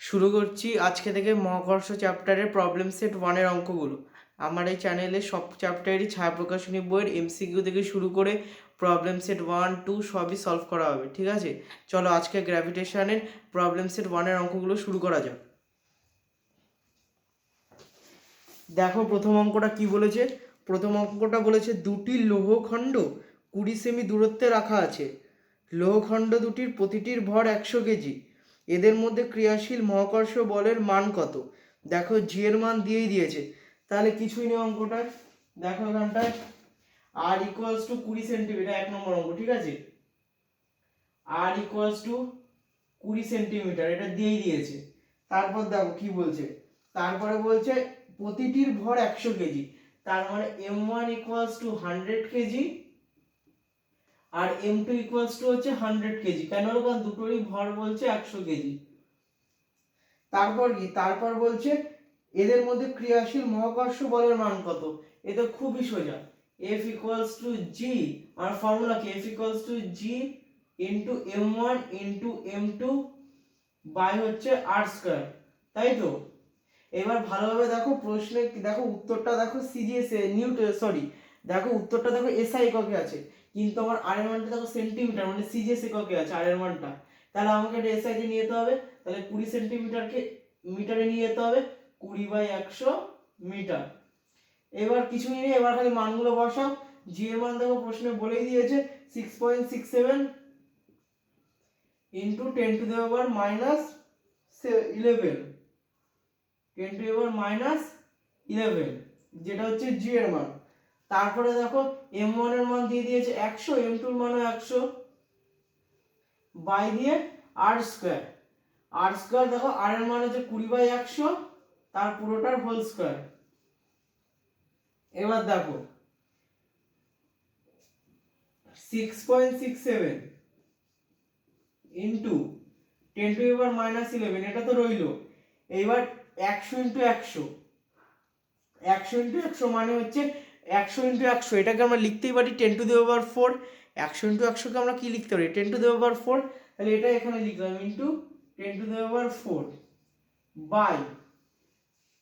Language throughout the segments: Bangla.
শুরু করছি আজকে থেকে মহাকর্ষ চ্যাপ্টারের প্রবলেম সেট 1-এর অঙ্কগুলো। আমার এই চ্যানেলে সব চ্যাপ্টারেরই ছায়া প্রকাশনী বইয়ের এমসিকিউ থেকে শুরু করে প্রবলেম সেট 1-2 সবই সলভ করা হবে, ঠিক আছে? চলো আজকে গ্র্যাভিটেশনের প্রবলেম সেট 1-এর অঙ্কগুলো শুরু করা যাক। দেখো প্রথম অঙ্কটা কি বলেছে। প্রথম অঙ্কটা বলেছে দুটি লৌহখণ্ড 20 সেমি দূরত্বে রাখা আছে। লৌহখণ্ড দুটির প্রতিটির ভর 100 কেজি। এদের মধ্যে ক্রিয়াশীল মহাকর্ষ বলের মান কত? দেখো জি এর মান দিয়েই দিয়েছে, তাহলে কিছুই নেই অঙ্কটার। দেখো এখানটায় আর ইকুয়ালস টু 20 সেন্টিমিটার, 1 নম্বর অঙ্ক, ঠিক আছে? আর ইকুয়ালস টু 20 সেন্টিমিটার, এটা দিয়েই দিয়েছে। তারপর দেখো কি বলছে, তারপরে বলছে প্রতিটির ভর 100 কেজি। তার মানে m1 ইকুয়ালস টু 100 কেজি আর m2 ইকুয়ালস টু হচ্ছে 100 কেজি। কেন? কারণ দুটোরই ভর বলছে 100 কেজি। তারপর কি, তারপর বলছে এদের মধ্যে ক্রিয়াশীল মহাকর্ষ বলের মান কত? এটা খুবই সোজা, F ইকুয়ালস টু জি, আর ফর্মুলা কি, F equals to G into m1 into m2 by হচ্ছে r স্কয়ার, তাই তো? এবার ভালোভাবে দেখো প্রশ্নে দেখো উত্তরটা দেখো সিজিএস নিউটন, সরি, দেখো উত্তরটা দেখো এসআই এককে আছে, কিন্তু আমার আর এর মানটা দেখো সেন্টিমিটার, মানে সিজিএস এককে আছে আর এর মানটা। তাহলে আমাকে এটা এসআই তে নিয়ে যেতে হবে, তাহলে 20 সেন্টিমিটারকে মিটারে নিয়ে যেতে হবে, 20/100 মিটার। এবার কিছুই নেই, এবার খালি মানগুলো বসাও। জি এর মান দেখো প্রশ্নে বলেই দিয়েছে 6.67 into 10 to the power minus 11, 10 to the power minus 11, যেটা হচ্ছে জি এর মান। তারপরে দেখো m1 এর মান দিয়ে দিয়েছে 100, m2 এর মানও 100, বাই দিয়ে r স্কয়ার। r স্কয়ার দেখো r এর মান হচ্ছে 20/100, তার পুরোটার হোল স্কয়ার। এবার দেখো 6.67 into 10 to the power minus 11, এটা তো রইলো। এইবার 100 ইন্টু 100, 100 ইন্টু 100 মানে হচ্ছে 100 ইন্টু 100, এটাকে আমরা লিখতেই পারি 10 টু দি পাওয়ার 4। 100 ইন্টু 100 কে আমরা কি লিখতে পারি, 10 টু দি পাওয়ার 4। তাহলে এটা এখানে লিখলাম into 10 to the power 4 by,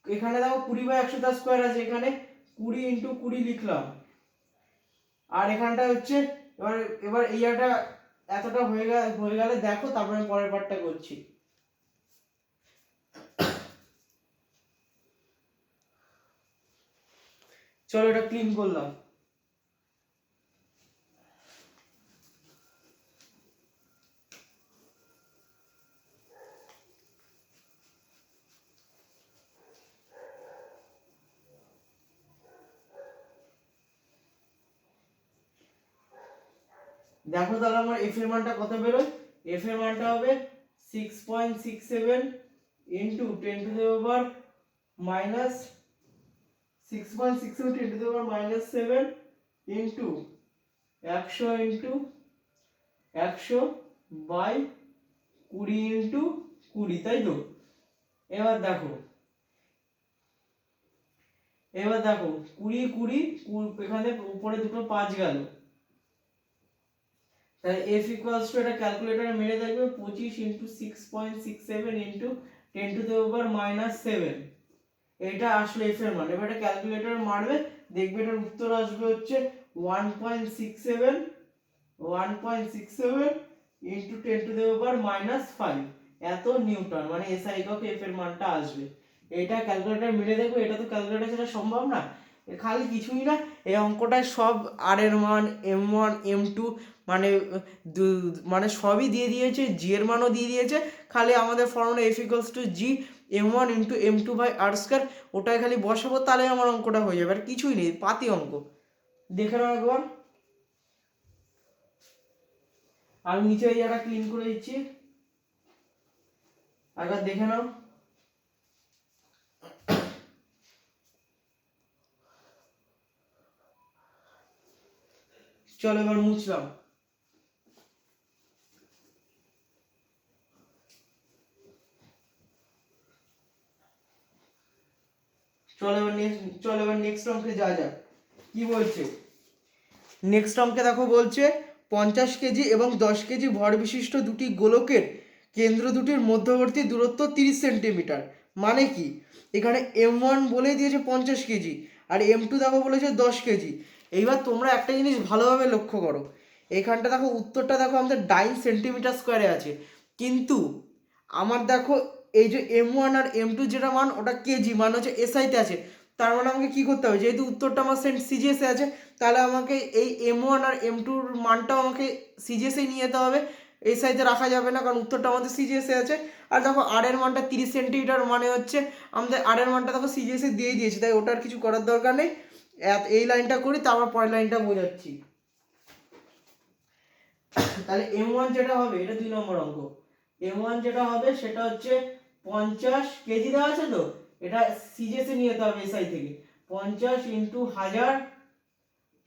এখানে দেখো 20/100 তার স্কয়ার আছে, এখানে 20 ইন্টু 20 লিখলাম। আর এখানটা হচ্ছে এবার এবার এইটা এতটা হয়ে গেলে দেখো, তারপরে আমি পরের পার্টটা করছি। চলো এটা ক্লিন করলাম। দেখো তাহলে আমার এফ এর মানটা কত বেরোয়। এফ এর মানটা হবে 6.67 into 10 to the power minus 6.67 10 to the power minus 7 into 100 into 100 by 20 into 20, তাই তো? এবার দেখো, এবার দেখো 20 20 এখানে উপরে দুটো 5 গেল, তাহলে f ইকুয়ালস টু, এটা ক্যালকুলেটরে মেরে দেখবে 25 into 6.67 into 10 to the power minus 7, এটা আসলে f এর মান। এবার এটা ক্যালকুলেটরে মারবে, দেখবে এটার উত্তর আসবে হচ্ছে 1.67 into 10 to the power minus 5 এত নিউটন, মানে এসআই একক f এর মানটা আসবে। এটা ক্যালকুলেটর মিলে দেখবে, এটা তো ক্যালকুলেটর ছাড়া সম্ভব না। খালি কিছুই না, এই অঙ্কটায় সব আর এর মান, m1 m2 মানে মানে সবই দিয়ে দিয়েছে, জি এর মানও দিয়ে দিয়েছে। খালি আমাদের formula f equals to G m1 into m2 by R square, ওটাই খালি বসাবো, তাহলে আমার অঙ্কটা হয়ে যাবে। আর কিছুই নেই, পাতি অঙ্ক। দেখে নাও একবার, আমি নিচে এই জায়গাটা ক্লিন করে দিচ্ছি, একবার দেখে নাও। চলো এবার মুছলাম। চলো এবার নেক্সট অঙ্কে যা যাক। কি বলছে নেক্সট অঙ্কে, দেখো বলছে 50 কেজি এবং 10 কেজি ভর বিশিষ্ট দুটি গোলকের কেন্দ্র দুটির মধ্যবর্তী দূরত্ব 30 সেন্টিমিটার। মানে কি, এখানে M1 বলে দিয়েছে 50 কেজি আর M2 দেখো বলেছে 10 কেজি। এইবার তোমরা একটা জিনিস ভালোভাবে লক্ষ্য করো, এইখানটা দেখো উত্তরটা দেখো আমাদের 9 সেন্টিমিটার স্কোয়ারে আছে, কিন্তু আমার দেখো এই যে M1 আর M2 যেটা মান ওটা কেজি মান হচ্ছে SI-তে আছে। তার মানে আমাকে কি করতে হবে, যেহেতু উত্তরটা আমার CGS-এ আছে, তাহলে আমাকে এই M1 আর M2-র মানটাও আমাকে CGS-এ নিয়ে যেতে হবে, SI-তে রাখা যাবে না, কারণ উত্তরটা আমাদের CGS-এ আছে। আর দেখো আর এর মানটা 30 সেন্টিমিটার, মানে হচ্ছে আমাদের আর এর মানটা দেখো CGS-এ দিয়ে দিয়েছে, তাই ওটার কিছু করার দরকার নেই। এই লাইনটা করি, তারপর পরের লাইনটা বোঝাচ্ছি। তাহলে M1 যেটা হবে, এটা 2 নম্বর অঙ্ক। M1 যেটা হবে সেটা হচ্ছে 50 কেজি দেওয়া আছে, তো এটা CGS-এ নিয়ে যেতে হবে SI থেকে। 50 × 1000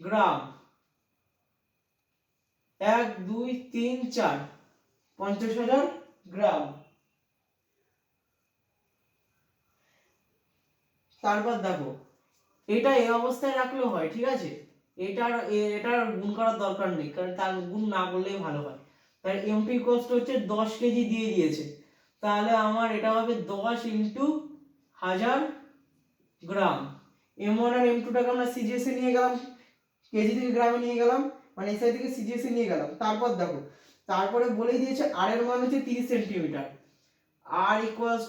গ্রাম, 1 2 3 4, 50,000 গ্রাম। তারপর দেখো এটা এই অবস্থায় রাখলেও হয়, ঠিক আছে, এটার গুণ করার দরকার নেই, কারণ তার গুণ না করলেই ভালো হয়। তাহলে M2 হচ্ছে 10 কেজি দিয়ে দিয়েছে, তাহলে আমার এটা হবে 10 × 1000 গ্রাম। M1 আর M2টাকে আমরা CGS-এ নিয়ে গেলাম, কেজি থেকে গ্রামে নিয়ে গেলাম, মানে SI থেকে CGS-এ নিয়ে গেলাম। তারপর দেখো, তারপরে বলেই দিয়েছে আর এর মান হচ্ছে 30 সেন্টিমিটার, আর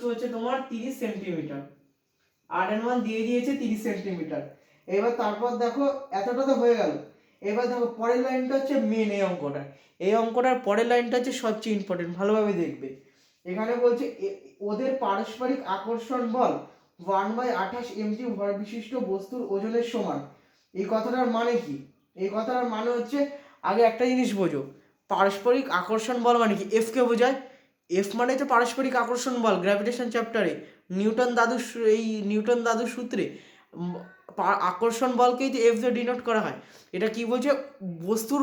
হচ্ছে তোমার 30 সেন্টিমিটার, আর এর মান দিয়ে দিয়েছে 30 সেন্টিমিটার। এবার তারপর দেখো এতটা তো হয়ে গেল। এবার দেখো পরের লাইনটা হচ্ছে মেন, এই অঙ্কটার পরের লাইনটা হচ্ছে সবচেয়ে ইম্পর্টেন্ট, ভালোভাবে দেখবে। এখানে বলছে ওদের পারস্পরিক আকর্ষণ বল 1/28 mg ভর বিশিষ্ট বস্তুর ওজনের সমান। এই কথাটার মানে কি, এই কথাটার মানে হচ্ছে, আগে একটা জিনিস বোঝো, পারস্পরিক আকর্ষণ বল মানে কি, এফ কে বোঝায়। এফ মানে তো পারস্পরিক আকর্ষণ বল, গ্র্যাভিটেশন চ্যাপ্টারে নিউটন দাদুর সূত্রে আকর্ষণ বলকেই যে এফ দিয়ে ডিনোট করা হয়। এটা কি বলছে, বস্তুর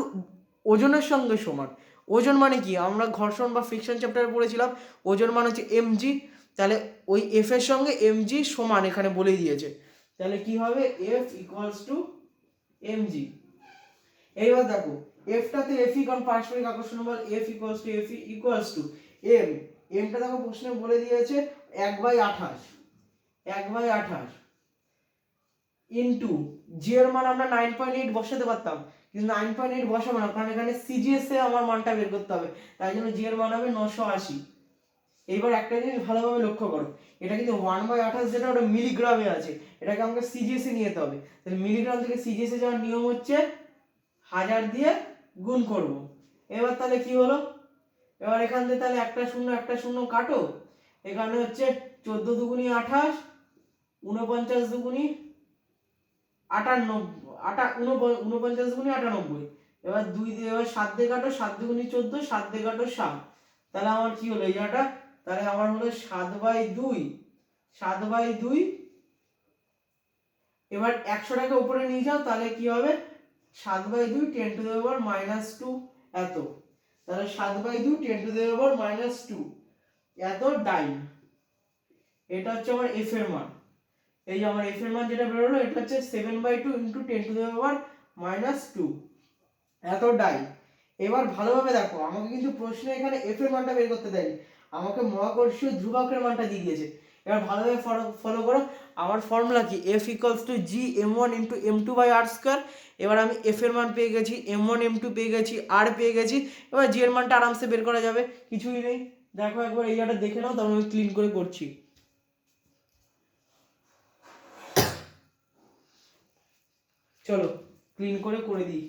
ওজনের সঙ্গে সমান। ওজন মানে কি, আমরা ঘর্ষণ বা ফ্রিকশন চ্যাপ্টারে পড়েছিলাম, ওজন মানে হচ্ছে mg, তাহলে ওই এফ এর সঙ্গে mg সমান এখানে বলেই দিয়েছে, তাহলে কি হবে, f = mg। এইবার দেখো এফটাতে এফ কারণ পারস্পরিক আকর্ষণ বল, f = m, এমটা দেখো প্রশ্নে বলে দিয়েছে 1/28 ইনটু জি এর মান আমরা 9.8 বসাতে পারতাম, কিন্তু 9.8 বসাবো না, কারণ এখানে CGS এ আমার মানটা বের করতে হবে, তাই জন্য জি এর মান হবে 980। এইবার একটা জিনিস ভালোভাবে লক্ষ্য করো, এটা কিন্তু 1/28 যেটা ওটা মিলিগ্রামে আছে, এটাকে আমাকে CGS এ নিয়ে যেতে হবে, তাহলে মিলিগ্রাম থেকে CGS এ যাওয়ার নিয়ম হচ্ছে 1000 দিয়ে গুণ করব। এবার তাহলে কি হলো, এবার এখান থেকে তাহলে একটা শূন্য কাটো, এখানে হচ্ছে 14 দুগুণী 28, 49 দুগুণী 49 দুগুণী 98। এবার 2 দিয়ে, এবার 7 দিয়ে কাটো, 7 দুগুণী 14, 7 দিয়ে কাটো 7, তাহলে আমার কি হলো এই জায়গাটা, তাহলে আমার হলো 7/2। এবার 100টাকে উপরে নিয়ে যাও, তাহলে কি হবে, 7/2 10⁻², এত, তাহলে 7/2 10⁻², এত ডাইন। এটা হচ্ছে আমার এফ এর মান, এই যে আমার এফ এর মান যেটা বের হলো, এটা হচ্ছে 7/2 × 10⁻², এত ডাই। এবার ভালোভাবে দেখো, আমাকে কিন্তু প্রশ্নে এখানে এফ এর মানটা বের করতে দেয়নি, আমাকে মহাকর্ষীয় ধ্রুবকের মানটা দিয়ে দিয়েছে। এবার ভালোভাবে ফলো করো, আমার ফর্মুলা কি, f = g m1 × m2/r²। এবার আমি এফ এর মান পেয়ে গেছি, m1 m2 পেয়ে গেছি, r পেয়ে গেছি, এবার জি এর মানটা আরামসে বের করা যাবে, কিছুই নেই। দেখো একবার এই জায়গাটা দেখে নাও, তারপর আমি ক্লিন করে করছি। চলো ক্লিন করে দিই।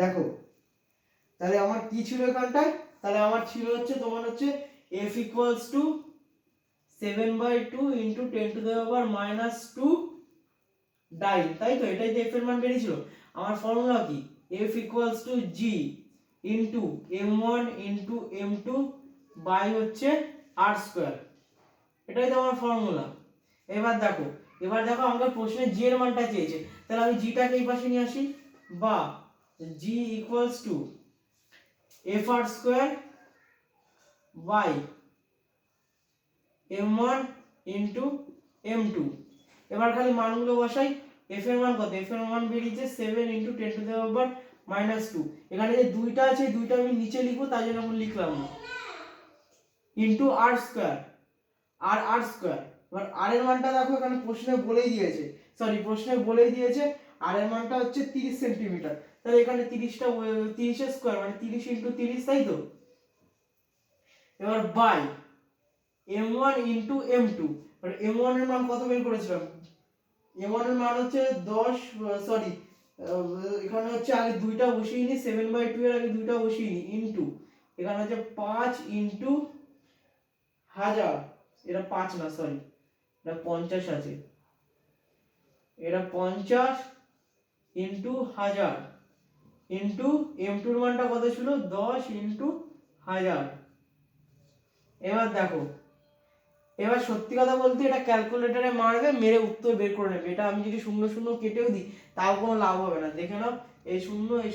দেখো তাহলে আমার কি ছিল এখানটায়, তাহলে আমার ছিল হচ্ছে তোমার হচ্ছে f = 7/2 × 10⁻² ডাই, তাই তো, এটাই তো f এর মান বেরিয়েছিল। আমার ফর্মুলা কি, f = g × m1 × m2 by হচ্ছে r², এটাই তো আমার ফর্মুলা। এবার দেখো আমাকে প্রশ্নে g এর মানটা চেয়েছে, তাহলে আমি g টাকে এই পাশে নিয়ে আসি, বা g = fr² by m1 into m2। এবার খালি মানগুলো বসাই। f এর মান কত, f এর মান বেরিয়েছে 7 ইন্টু 10⁻²। এখানে যে দুইটা আছে দুইটা আমি নিচে লিখবো, তাই জন্য আমি লিখলাম না, ইন্টু আর স্কোয়ার, আর স্কোয়ার। এবার আর এর মানটা দেখো এখানে প্রশ্নে বলেই দিয়েছে, আর এর মানটা হচ্ছে 30 সেন্টিমিটার। তাহলে এখানে 30টা 30 এর স্কোয়ার মানে 30 ইন্টু 30, তাই তো। এবার বাই m1 ইন্টু m2। মানে m1 এর মান কত বের করেছিলাম, m1 এর মান হচ্ছে 10, সরি এখানে হচ্ছে আগে দুইটা বসিয়ে নি, 7/2 এর আগে দুইটা বসিয়ে নি, ইন্টু এখানে হচ্ছে 5 ইন্টু 1000, এটা 5 না সরি এটা 50 আছে, এটা 50 ইন্টু 1000 ইন্টু m2 এর মানটা কত ছিল 10 ইন্টু 1000। এবার দেখো, এবার সত্যি কথা বলতে এটা ক্যালকুলেটরে মারবে, মেরে উত্তর বের করে নেবে। এটা আমি যদি শূন্য শূন্য কেটেও দিই তাও কোনো লাভ হবে না। দেখে নাও, এই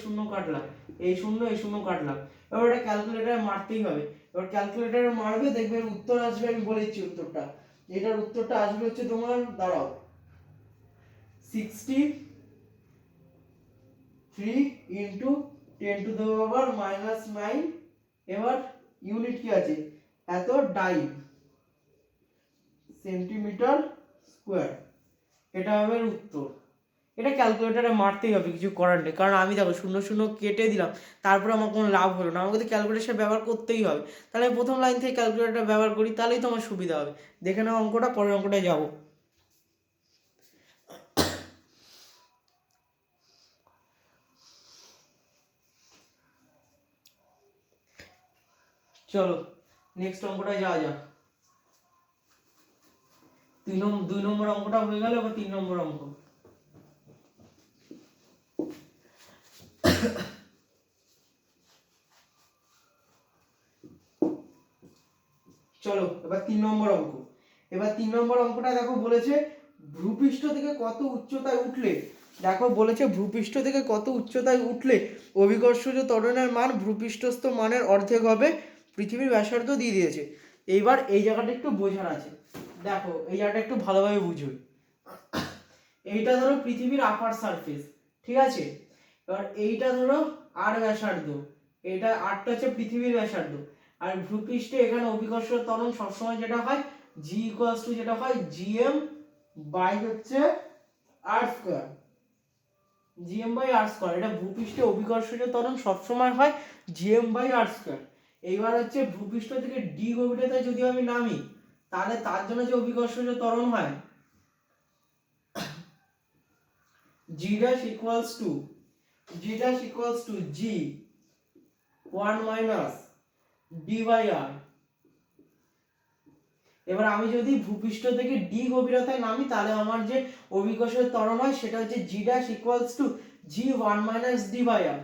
শূন্য কাটলাম, এই শূন্য কাটলাম, এবার এটা ক্যালকুলেটরে মারতেই হবে। এবার ক্যালকুলেটরে মারবে, দেখবে উত্তর আসবে, আমি বলেছি উত্তরটা, এটার উত্তরটা আসবে হচ্ছে তোমার, দাঁড়াও, 63 ইন্টু 10⁻⁻9। এবার ইউনিট কি আছে, এত ডাইভ সেন্টিমিটার স্কোয়ার, এটা হবে উত্তর। এটা ক্যালকুলেটরে মারতেই হবে, কিছু করার নেই। কারণ আমি দেখো শূন্য শূন্য কেটে দিলাম, তারপর আমার কোনো লাভ হলো না, আমাকে তো ক্যালকুলেটর ব্যবহার করতেই হবে। তাহলে আমি প্রথম লাইন থেকে ক্যালকুলেটর ব্যবহার করি, তাহলেই তো আমার সুবিধা হবে। দেখে নাও অঙ্কটা, পরের অঙ্কটায় যাবো। চলো নেক্সট অঙ্কটায় যাওয়া যাক। 2 নম্বর অঙ্কটা হয়ে গেল, এবার 3 নম্বর অঙ্ক। চলো এবার 3 নম্বর অঙ্ক। এবার 3 নম্বর অঙ্কটা দেখো বলেছে ভূপৃষ্ঠ থেকে কত উচ্চতায় উঠলে, দেখো বলেছে ভূপৃষ্ঠ থেকে কত উচ্চতায় উঠলে অভিকর্ষজ ত্বরণের মান ভূপৃষ্ঠস্থ মানের অর্ধেক হবে, পৃথিবীর ব্যাসার্ধ দিয়ে দিয়েছে। এইবার এই জায়গাটা একটু বোঝার আছে, দেখো এই জায়গাটা একটু ভালোভাবে বুঝবে। এইটা ধরো পৃথিবীর আপার সারফেস, ঠিক আছে। এবার এইটা ধরো আর ব্যাসার্ধ, এটা আরটা হচ্ছে পৃথিবীর ব্যাসার্ধ। আর ভূপৃষ্ঠে এখানে অভিকর্ষ ত্বরণ সবসময় যেটা হয় জি ইকুয়ালস টু যেটা হয় জিএম বাই হচ্ছে R square, GM by R square. এটা ভূপৃষ্ঠে অভিকর্ষজ ত্বরণ সবসময় হয় জিএম বাই আর স্কয়ার। এইবার হচ্ছে ভূপৃষ্ঠ থেকে ডি গভীরতায় যদি আমি নামি, তাহলে তার জন্য যে অভিকর্ষজ ত্বরণ হয় g dash equals to g 1 minus d by r। এবার আমি যদি ভূপৃষ্ঠ থেকে ডি গভীরতায় নামি, তাহলে আমার যে অভিকর্ষজ ত্বরণ হয় সেটা হচ্ছে g dash equals to g 1 minus d by r।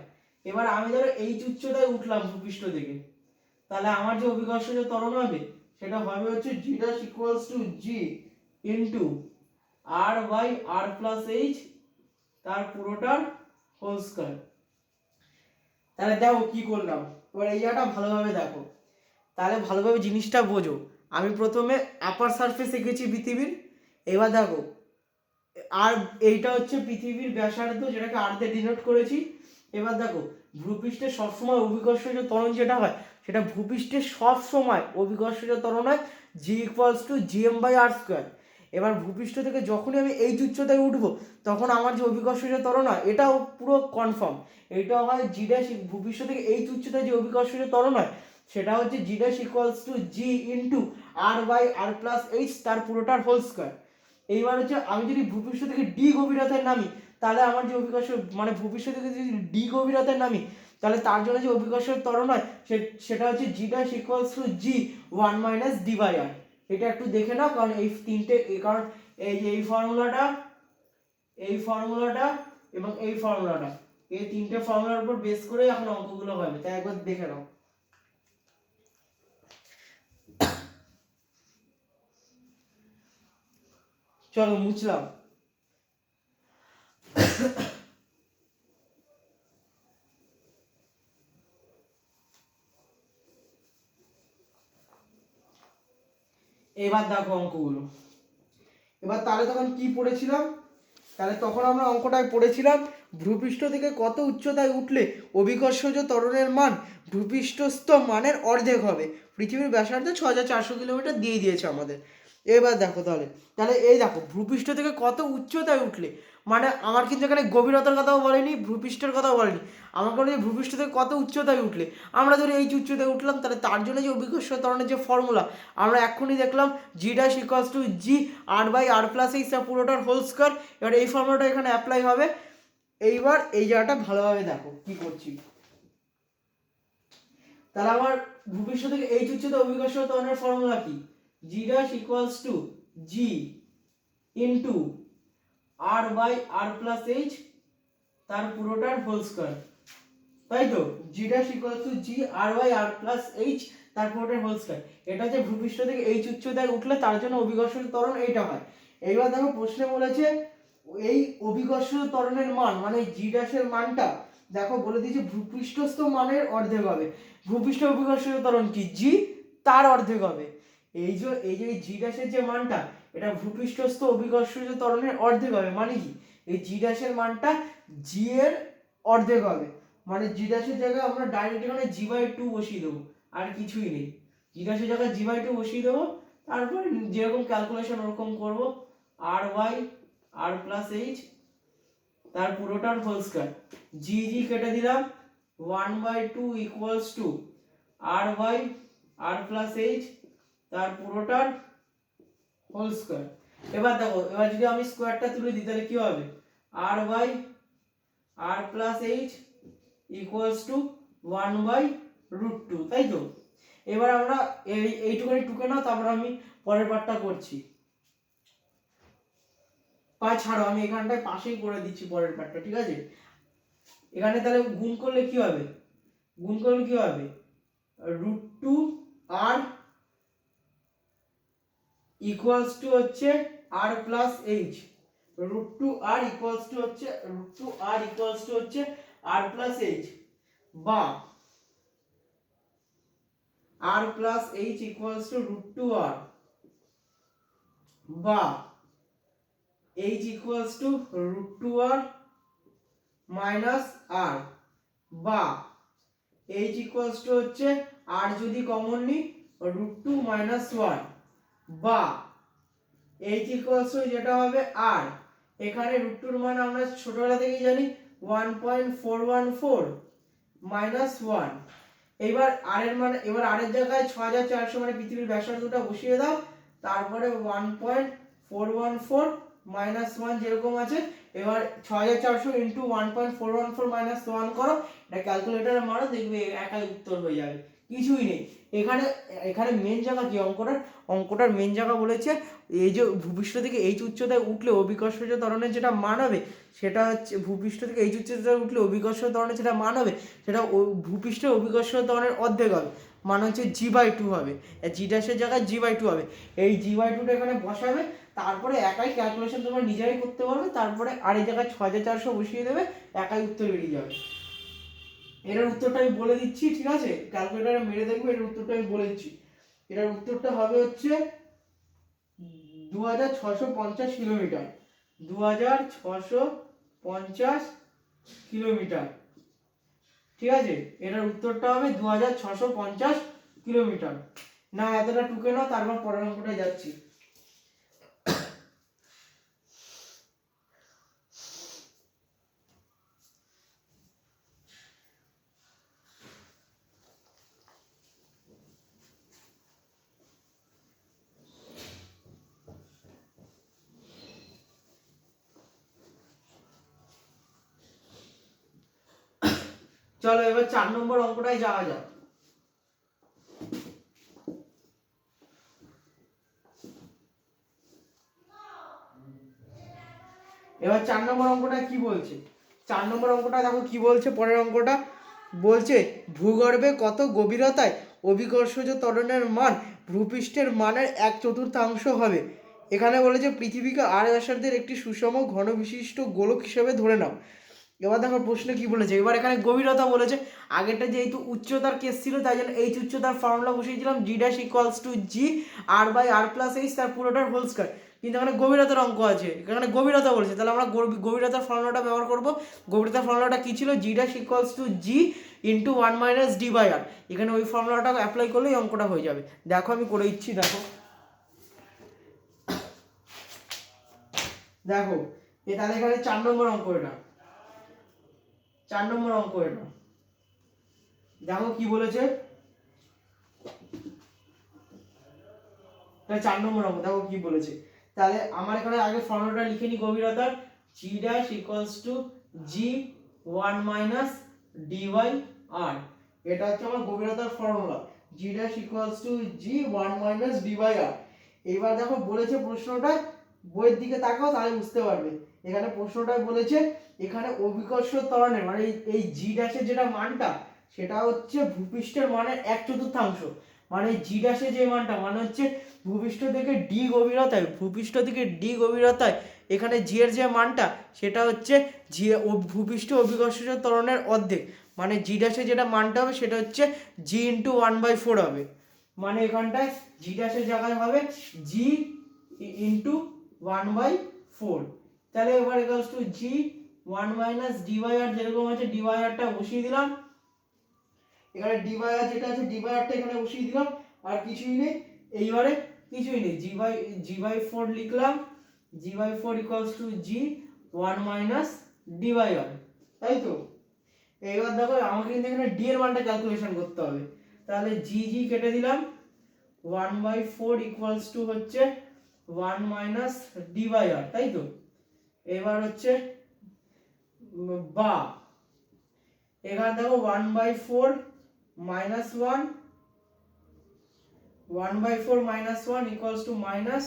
এবার আমি ধরো এই উচ্চতায় উঠলাম ভূপৃষ্ঠ থেকে, তাহলে আমার যে অভিকর্ষজ ত্বরণ হবে সেটা হবে হচ্ছে g dash equals to g into r by r plus h, তার পুরোটার হোল স্কয়ার। তাহলে দেখো কি করলাম, এবার এই জায়গাটা ভালোভাবে দেখো, তাহলে ভালোভাবে জিনিসটা বোঝো। আমি প্রথমে আপার সারফেস এঁকেছি পৃথিবীর, এবার দেখো আর এইটা হচ্ছে পৃথিবীর ব্যাসার্ধ, যেটাকে আর দিয়ে ডিনোট করেছি। এবার দেখো ভূপৃষ্ঠে সবসময় অভিকর্ষজ ত্বরণ যেটা হয়, সেটা ভূপৃষ্ঠে সবসময় অভিকর্ষজ ত্বরণ হয় G equals to GM by R square. এবার ভূপৃষ্ঠ থেকে যখনই আমি এই উচ্চতায় উঠবো, তখন আমার যে অভিকর্ষজ ত্বরণ হয় এটাও পুরো কনফার্ম, এইটাও হয় জি ড্যাশ, ভূপৃষ্ঠ থেকে এই উচ্চতায় যে অভিকর্ষজ ত্বরণ হয় সেটা হচ্ছে G dash equals to G into R by R plus H, তার পুরোটার হোল স্কোয়ার। এইবার হচ্ছে আমি যদি ভূপৃষ্ঠ থেকে ডি গভীরতায় নামি, তাহলে আমার যে অভিকর্ষ মানে ভূপৃষ্ঠ থেকে যদি ডি গভীরতায় নামি, তাহলে তার জন্য যে অভিকর্ষ ত্বরণ হয় সেটা হচ্ছে G dash equals to G 1 minus D by R. এটা একটু দেখে নাও, কারণ এই তিনটে, কারণ এই যে এই ফর্মুলাটা এবং এই ফর্মুলাটা, এই তিনটে ফর্মুলার উপর বেস করে এখন অঙ্কগুলো হবে, তাই একবার দেখে নাও। চলো মুছলাম। এবার দেখো অঙ্কগুলো। এবার তাহলে তখন কি পড়েছিলাম, তাহলে তখন আমরা অঙ্কটায় পড়েছিলাম ভূপৃষ্ঠ থেকে কত উচ্চতায় উঠলে অভিকর্ষজ ত্বরণের মান ভূপৃষ্ঠস্থ মানের অর্ধেক হবে। পৃথিবীর ব্যাসার্ধ 6400 কিলোমিটার দিয়ে দিয়েছে আমাদের। এবার দেখো তাহলে, তাহলে এই দেখো ভূপৃষ্ঠ থেকে কত উচ্চতায় উঠলে, মানে আমার কিন্তু এখানে গভীরতার কথাও বলেনি, ভূপৃষ্ঠের কথাও বলেনি, আমাকে বলে যে ভূপৃষ্ঠ থেকে কত উচ্চতায় উঠলে। আমরা যদি এই উচ্চতায় উঠলাম তাহলে তার জন্য যে অভিকর্ষ ত্বরণের যে ফর্মুলা আমরা এক্ষুনি দেখলাম, G dash equals to G R by R plus H পুরোটার হোল স্কোয়ার। এবার এই ফর্মুলাটা এখানে অ্যাপ্লাই হবে। এইবার এই জায়গাটা ভালোভাবে দেখো কি করছি। তাহলে আমার ভূপৃষ্ঠ থেকে এইচ উচ্চতা অভিকর্ষ ত্বরণের ফর্মুলা কি, G dash equals to G into R by R plus H তার পুরোটার হোল স্কোয়ার, তাই তো, G dash equals to G R by R plus H তার পুরোটার হোল স্কোয়ার। এটা হচ্ছে ভূপৃষ্ঠ থেকে এইচ উচ্চতায় উঠলে তার জন্য অভিকর্ষ ত্বরণ এইটা হয়। এইবার দেখো প্রশ্নে বলেছে এই অভিকর্ষ ত্বরণের মান মানে জি ড্যাশের মানটা দেখো বলে দিয়েছে ভূপৃষ্ঠস্থ মানের অর্ধেক হবে। ভূপৃষ্ঠ অভিকর্ষ ত্বরণ কি, জি, তার অর্ধেক হবে। এই যে জি ড্যাশের যে মানটা এটা ভূপৃষ্ঠস্থ অভিকর্ষ ত্বরণের অর্ধেক হবে, মানে কি এই জি ড্যাশের মানটা জি এর অর্ধেক হবে। মানে জি ড্যাশের জায়গায় আমরা ডাইরেক্ট এখানে জি বাই টু বসিয়ে দেবো, আর কিছুই নেই। জি ড্যাশের জায়গায় জি বাই টু বসিয়ে দেবো, তারপর যেরকম ক্যালকুলেশন ওরকম করবো, R by R plus H তার পুরোটার হোল স্কয়ার। জি জি কেটে দিলাম, 1/2 equals to R by R plus H তার পুরোটার হোল স্কয়ার। এবার দেখো, এবার যদি আমি স্কোয়ারটা তুলে দিই তাহলে কি হবে, R by R plus H equals to 1/√2, তাই তো। এবার আমরা এইটুকুনি টুকে নাও, তারপর আমি পরের পার্টটা করছি। ছাড়ো, আমি এখানটায় পাশেই করে দিচ্ছি পরের পার্টটা, ঠিক আছে। এখানে তাহলে গুণ করলে কি হবে, √2 আর ইকুয়ালস টু হচ্ছে R plus H, √2 R equals to হচ্ছে আর প্লাস এইচ, বা R plus H equals to √2 R, বা H equals to √2 R minus R, বা এইচ ইকুয়ালস টু হচ্ছে আর যদি কমন নিই √2 মাইনাস 1, বা এইচ ইকুয়ালস টু যেটা হবে আর, এখানে √2 এর মান আমরা ছোটবেলা থেকেই জানি 1.414 মাইনাস 1। এবার আর এর মান, এবার আর এর জায়গায় 6400 মানে পৃথিবীর ব্যাসার্ধটা বসিয়ে দাও, তারপরে 1.414 মাইনাস 1 যেরকম আছে, এবার 6400 ইন্টু 1.414 মাইনাস 1 করো, এটা ক্যালকুলেটরে মারো, দেখবে একাই উত্তর হয়ে যাবে, কিছুই নেই এখানে। এখানে মেন জায়গা কি, অঙ্কটার মেন জায়গা বলেছে এই যে ভূপৃষ্ঠ থেকে এইচ উচ্চতায় উঠলে অভিকর্ষজ ত্বরণের যেটা মান হবে সেটা হচ্ছে, ভূপৃষ্ঠ থেকে এইচ উচ্চতায় উঠলে অভিকর্ষ ত্বরণের যেটা মান হবে সেটা ভূপৃষ্ঠের অভিকর্ষ ত্বরণের অর্ধেক হবে, মানে হচ্ছে জি/2 হবে। জি ড্যাশের জায়গায় জি/2 হবে, এই জি/2টা এখানে বসাবে, তারপরে একাই ক্যালকুলেশন তোমরা নিজেরাই করতে পারবে, তারপরে আর এই জায়গায় 6400 বসিয়ে দেবে, একাই উত্তর বেরিয়ে যাবে। এটার উত্তরটা আমি বলে দিচ্ছি, ঠিক আছে, ক্যালকুলেটরে মেরে দেখবে, এটার উত্তরটা আমি বলে দিচ্ছি। এটার উত্তরটা হবে হচ্ছে 2650 কিলোমিটার, 2650 কিলোমিটার, ঠিক আছে। এটার উত্তরটা হবে 2650 কিলোমিটার। না এতটা টুকে নাও, তারপর পরের অঙ্কটায় যাচ্ছি। চলো এবার 4 নম্বর অঙ্কটায় যাওয়া যাক। এবার 4 নম্বর অঙ্কটা কি বলছে, 4 নম্বর অঙ্কটা দেখো কি বলছে। পরের অঙ্কটা বলছে ভূগর্ভে কত গভীরতায় অভিকর্ষজ ত্বরণের মান ভূপৃষ্ঠের মানের 1/4 হবে। এখানে বলেছে পৃথিবীকে আর ব্যাসার্ধের একটি সুষম ঘন বিশিষ্ট গোলক হিসেবে ধরে নাও। এবার দেখো প্রশ্ন কি বলেছে, এবার এখানে গভীরতা বলেছে। আগেরটা যেহেতু উচ্চতার কেস ছিল তাই জন্য এইচ উচ্চতার ফর্মুলা বসিয়েছিলাম, G dash equals to G R by R plus H তার পুরোটার হোল স্কয়ার। কিন্তু এখানে গভীরতার অঙ্ক আছে, এখানে গভীরতা বলেছে, তাহলে আমরা গভীরতার ফর্মুলাটা ব্যবহার করব। গভীরতার ফর্মুলাটা কি ছিল, G dash equals to G into 1 minus D by R. এখানে ওই ফর্মুলাটা অ্যাপ্লাই করলেই অঙ্কটা হয়ে যাবে। দেখো আমি করে দিচ্ছি, দেখো দেখো তাহলে এখানে 4 নম্বর অঙ্ক, এটা 4 নম্বর অঙ্ক। এটা দেখো কি বলেছে, 4 নম্বর অঙ্ক দেখো কি বলেছে। তাহলে আমার এখানে আগে ফর্মুলাটা লিখে নি গভীরতার, G dash equals to G 1 minus D by R. এটা হচ্ছে আমার গভীরতার formula, G dash equals to G 1 minus D by R. এইবার দেখো বলেছে প্রশ্নটা, বইয়ের দিকে তাকাও তাহলে বুঝতে পারবে। এখানে প্রশ্নটায় বলেছে এখানে অভিকর্ষ ত্বরণের মানে এই জি ড্যাশের যেটা মানটা সেটা হচ্ছে ভূপৃষ্ঠের মানের 1/4, মানে জি ড্যাশের যে মানটা মানে হচ্ছে ভূপৃষ্ঠ থেকে ডি গভীরতায়, ভূপৃষ্ঠ থেকে ডি গভীরতায় এখানে জি এর যে মানটা সেটা হচ্ছে জি ভূপৃষ্ঠ অভিকর্ষ ত্বরণের অর্ধেক, মানে জি ড্যাশে যেটা মানটা হবে সেটা হচ্ছে জি ইন্টু 1/4 হবে। মানে এখানটায় জি ড্যাশের জায়গায় হবে জি ইন্টু 1/4। তাহলে এবার equals to G 1 minus D by R, যেরকম আছে ডি বাই আরটা বসিয়ে দিলাম এখানে, ডি বাই আর যেটা আছে ডি বাই আরটা এখানে বসিয়ে দিলাম, আর কিছুই নেই। এইবারে কিছুই নেই, জি বাই 4 লিখলাম, জি/4 equals to G 1 minus D by R, তাই তো। এইবার দেখো আমাকে কিন্তু এখানে ডি এর মানটা ক্যালকুলেশন করতে হবে। তাহলে জি জি কেটে দিলাম, 1/4 ইকুয়ালস টু হচ্ছে 1 মাইনাস ডি বাই আর, তাই তো। এবার হচ্ছে বা এখানে দেখো 1/4 minus 1/4 minus 1 equals to minus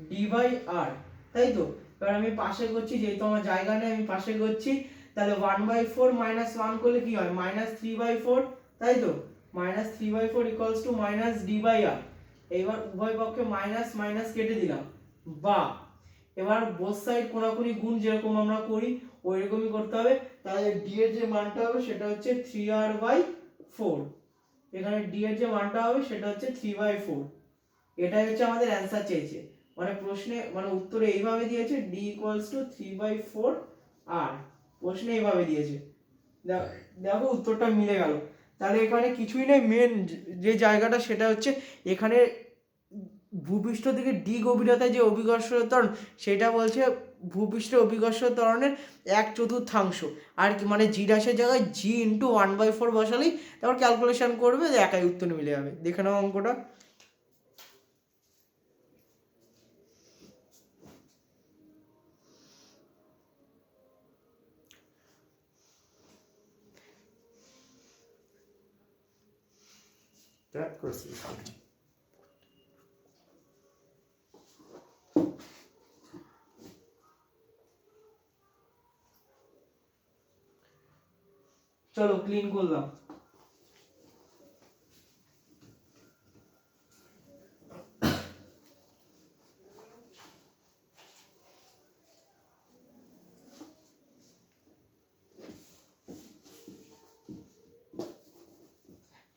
D by R, তাই তো। এবার আমি পাশে করছি, যেহেতু আমার জায়গা নেই আমি পাশে করছি। তাহলে 1/4 মাইনাস 1 করলে কি হয়, মাইনাস 3/4, তাই তো। Minus 3/4 equals to minus D by R. এইবার উভয় পক্ষে মাইনাস মাইনাস কেটে দিলাম, বা এবার বোথ সাইড কোনাকুনি গুণ যেরকম আমরা করি ওই রকমই করতে হবে। তাহলে ডি এর যে মানটা হবে সেটা হচ্ছে 3r/4, এখানে ডি এর যে মানটা হবে সেটা হচ্ছে 3/4। এটাই হচ্ছে আমাদের অ্যানসার চেয়েছে, মানে প্রশ্নে মানে উত্তরে এইভাবে দিয়েছে ডি ইকুয়ালস টু 3/4 আর, প্রশ্নে এইভাবে দিয়েছে। দেখো উত্তরটা মিলে গেল। তাহলে এখানে কিছুই নেই, মেন যে জায়গাটা সেটা হচ্ছে এখানে ভূপৃষ্ঠ থেকে ডি গভীরতায় যে অভিকর্ষ ত্বরণ সেটা বলছে ভূপৃষ্ঠের অভিকর্ষ ত্বরণের 1/4, আর কি মানে জি ড্যাশের জায়গায় জি ইন্টু 1/4 বসালেই তারপর ক্যালকুলেশন করবে, একাই উত্তর মিলে যাবে। দেখে নাও অঙ্কটা। চলো ক্লিন করলাম।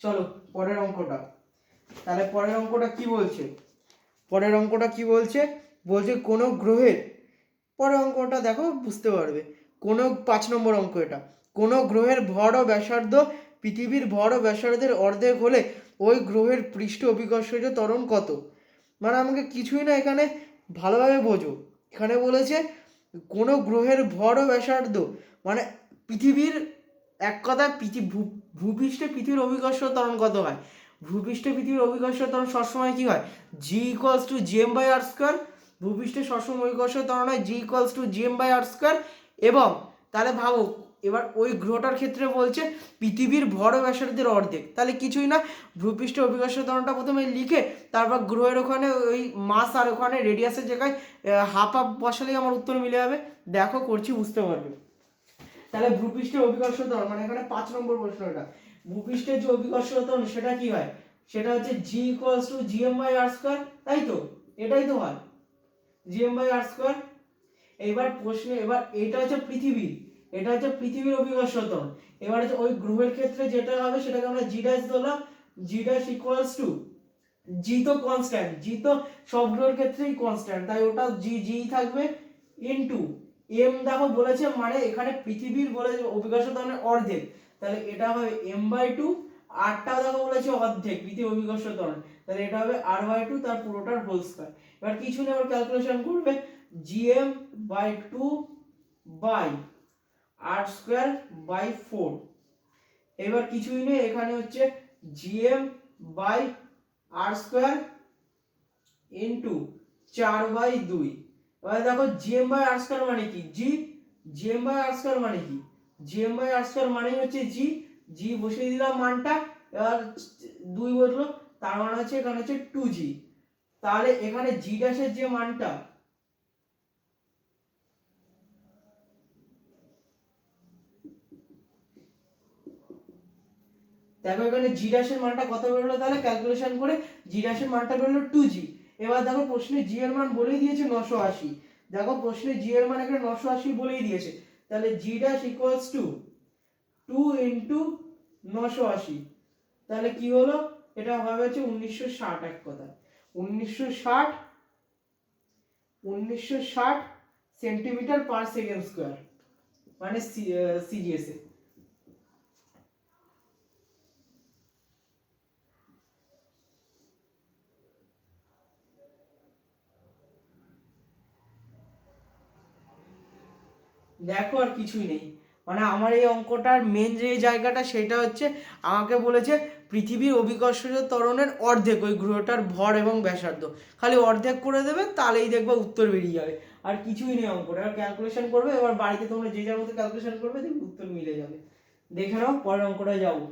চলো পরের অঙ্কটা। তাহলে পরের অঙ্কটা কি বলছে, পরের অঙ্কটা কি বলছে, বলছে কোনো গ্রহের, পরের অঙ্কটা দেখো বুঝতে পারবে। কোনো 5 নম্বর অঙ্ক এটা, কোনো গ্রহের ভর ও ব্যাসার্ধ পৃথিবীর ভর ও ব্যাসার্ধের অর্ধেক হলে ওই গ্রহের পৃষ্ঠ অভিকর্ষজ ত্বরণ কত। মানে আমাকে কিছুই না, এখানে ভালোভাবে বোঝো। এখানে বলেছে কোনো গ্রহের ভর ও ব্যাসার্ধ মানে পৃথিবীর, এক কথায় ভূপৃষ্ঠে পৃথিবীর অভিকর্ষ ত্বরণ কত হয়। ভূপৃষ্ঠে পৃথিবীর অভিকর্ষ ত্বরণ সবসময় কি হয়, G equals to GM by R square. ভূপৃষ্ঠে সবসময় অভিকর্ষ ত্বরণ হয় G equals to GM by R square. এবং তাহলে ভাবো এবার ওই গ্রহটার ক্ষেত্রে বলছে পৃথিবীর ভর ও ব্যাসার্ধের অর্ধেক, তাহলে কিছুই না, ভূপৃষ্ঠ অভিকর্ষ ত্বরণটা প্রথমে লিখে তারপর গ্রহের ওখানে ওই মাস আর ওখানে রেডিয়াসের জায়গায় হাফ বসালেই আমার উত্তর মিলে যাবে। দেখো করছি বুঝতে পারবে। তাহলে ভূপৃষ্ঠের অভিকর্ষ ত্বরণ মানে এখানে 5 নম্বর প্রশ্ন, এটা ভূপৃষ্ঠের যে অভিকর্ষ ত্বরণ সেটা কি হয়, সেটা হচ্ছে G equals to GM by R square, তাই তো। এটাই তো হয় জিএম বাই আর স্কয়ার। এবার প্রশ্নে এবার এটা হচ্ছে পৃথিবী, এটা হচ্ছে পৃথিবীর অভিকর্ষ ত্বরণ। এবার হচ্ছে ওই গ্রহের ক্ষেত্রে যেটা হবে সেটাকে আমরা জি ড্যাশ ধরলাম, জি ড্যাশ ইকুয়ালস টু, জি তো কনস্ট্যান্ট, জি তো সব গ্রহের ক্ষেত্রেই কনস্ট্যান্ট, তাই ওটা জি জি থাকবে ইনটু এম। দেখো বলেছে মানে এখানে পৃথিবীর বলেছে অভিকর্ষ ত্বরণের অর্ধেক, তাহলে এটা হবে এম বাই টু। আরটাও দেখো বলেছে অর্ধেক পৃথিবীর অভিকর্ষ ত্বরণ, তাহলে এটা হবে আর বাই টু তার পুরোটার হোল স্কয়ার। এবার কিছু নেই, আবার ক্যালকুলেশন করবে GM by two by R square by 4। এবার কিছুই নেই, এখানে হচ্ছে GM by R square into 4/2। এবার দেখো জিএম বাই আর স্কয়ার মানে কি, G, GM by R square মানে কি, জিএম বাই আর স্কয়ার মানে হচ্ছে জি, জি বসিয়ে দিলাম মানটা, এবার 2 বসলো, তার মানে হচ্ছে এখানে হচ্ছে 2g। তাহলে এখানে জি ড্যাশের যে মানটা, দেখো এখানে জি ড্যাশের মানটা কত বেরোলো, তাহলে ক্যালকুলেশন করে জি ড্যাশের মানটা বেরোলো 2g। এবার দেখো প্রশ্নে জি এর মান বলেই দিয়েছে 980, দেখো প্রশ্নে জি এর মান এখানে 980 বলেই দিয়েছে, তাহলে জি ড্যাশ ইকুয়ালস টু 2 ইনটু 980, তাহলে কি হলো, এটা হবে হচ্ছে 1960। এক কথা 1960 সেন্টিমিটার পার সেকেন্ড স্কয়ার, মানে সিজিএস এ। দেখো আর কিছুই নেই, মানে আমার এই অঙ্কটার মেন যে জায়গাটা সেটা হচ্ছে আমাকে বলেছে পৃথিবীর অভিকর্ষজ ত্বরণের অর্ধেক ওই গ্রহটার ভর এবং ব্যাসার্ধ, খালি অর্ধেক করে দেবে তাহলেই দেখবে উত্তর বেরিয়ে যাবে, আর কিছুই নেই অঙ্কটা। এবার ক্যালকুলেশন করবে, এবার বাড়িতে তোমরা যে যার মতো ক্যালকুলেশন করবে দেখবে উত্তর মিলে যাবে। দেখে নাও, পরের অঙ্কটায় যাবো।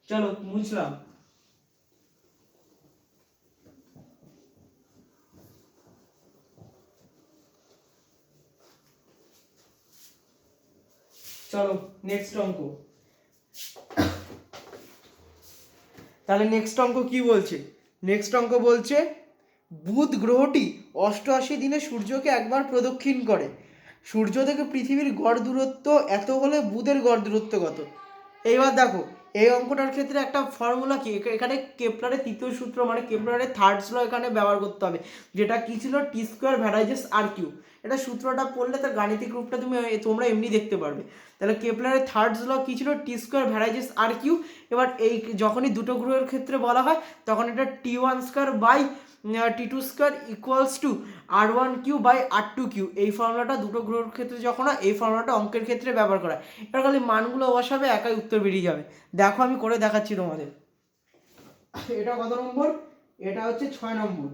চলো মুছলাম। চলো নেক্সট অঙ্ক। তাহলে নেক্সট অঙ্ক কি বলছে, নেক্সট অঙ্ক বলছে বুধ গ্রহটি 88 দিনে সূর্যকে একবার প্রদক্ষিণ করে, সূর্য থেকে পৃথিবীর গড় দূরত্ব এত হলে বুধের গড় দূরত্ব কত। এইবার দেখো এই অঙ্কটার ক্ষেত্রে একটা ফর্মুলা কি, এখানে কেপলারের তৃতীয় সূত্র মানে কেপলারের থার্ড ল এখানে ব্যবহার করতে হবে, যেটা কি ছিল টি স্কোয়ার ভ্যারাইজেস আর কিউ। এটা সূত্রটা পড়লে তার গাণিতিক রূপটা তোমরা এমনি দেখতে পারবে। তাহলে কেপলারের থার্ড ল কি ছিল, টি স্কোয়ার ভ্যারাইজেস আর কিউ। এবার এই যখনই দুটো গ্রহের ক্ষেত্রে বলা হয় তখন এটা T one square by T two square equals to r1 Q by r2 Q. এই ফর্মুলাটা দুটো গ্রহের ক্ষেত্রে যখন হয় এই ফর্মুলাটা অঙ্কের ক্ষেত্রে ব্যবহার করা। এবার খালি মানগুলো বসাবে, একাই উত্তর বেরিয়ে যাবে। দেখো আমি করে দেখাচ্ছি তোমাদের। এটা কত নম্বর, এটা হচ্ছে 6 নম্বর।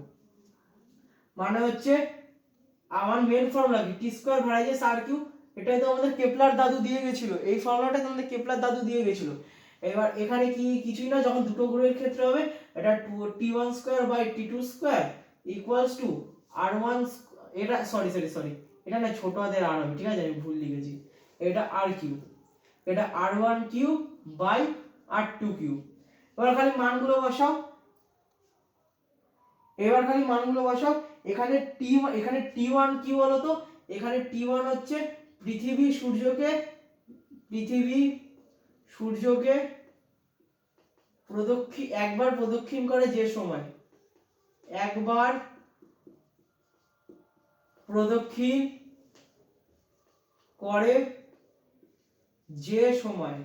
মানে হচ্ছে আমার মেন ফর্মুলা কি, টি স্কোয়ার ভ্যারাইজেস আর কিউ, এটাই তো আমাদের কেপলার দাদু দিয়ে গেছিল, এই ফর্মুলাটা তোমাদের কেপলার দাদু দিয়ে গেছিল। এবার এখানে কি কিছুই না, যখন দুটো গ্রহের ক্ষেত্রে হবে এটা T one square by T two square equals to r1, এটা সরি এটা না ছোট হাতের আর হবে, ঠিক আছে আমি ভুল লিখেছি, এটা আর কিউ, এটা r1 Q by r2 Q. এবার খালি মানগুলো বসাও, এবার খালি মানগুলো বসাও। এখানে টি1 কি বলো তো, এখানে টি1 হচ্ছে পৃথিবী সূর্যকে একবার প্রদক্ষিণ করে যে সময়, একবার প্রদক্ষিণ করে যে সময়।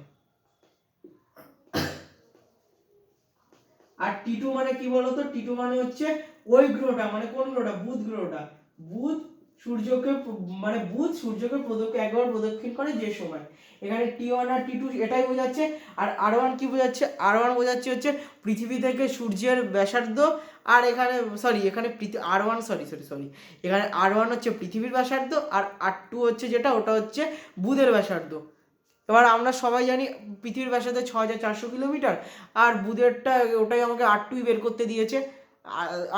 আর টি2 মানে কি বলতো, টি2 মানে হচ্ছে ওই গ্রহটা, মানে কোন গ্রহটা, বুধ গ্রহটা, বুধ সূর্যকে একবার প্রদক্ষিণ করে যে সময়। এখানে টি1 আর টি2 এটাই বোঝাচ্ছে। আর আর1 কি বোঝাচ্ছে, আর1 বোঝাচ্ছে হচ্ছে পৃথিবী থেকে সূর্যের ব্যাসার্ধ। আর এখানে এখানে আর1 এখানে আর1 হচ্ছে পৃথিবীর ব্যাসার্ধ, আর আর2 হচ্ছে যেটা ওটা হচ্ছে বুধের ব্যাসার্ধ। এবার আমরা সবাই জানি পৃথিবীর ব্যাসার্ধ 6400 কিলোমিটার, আর বুধেরটা ওটাই আমাকে আর2 বের করতে দিয়েছে।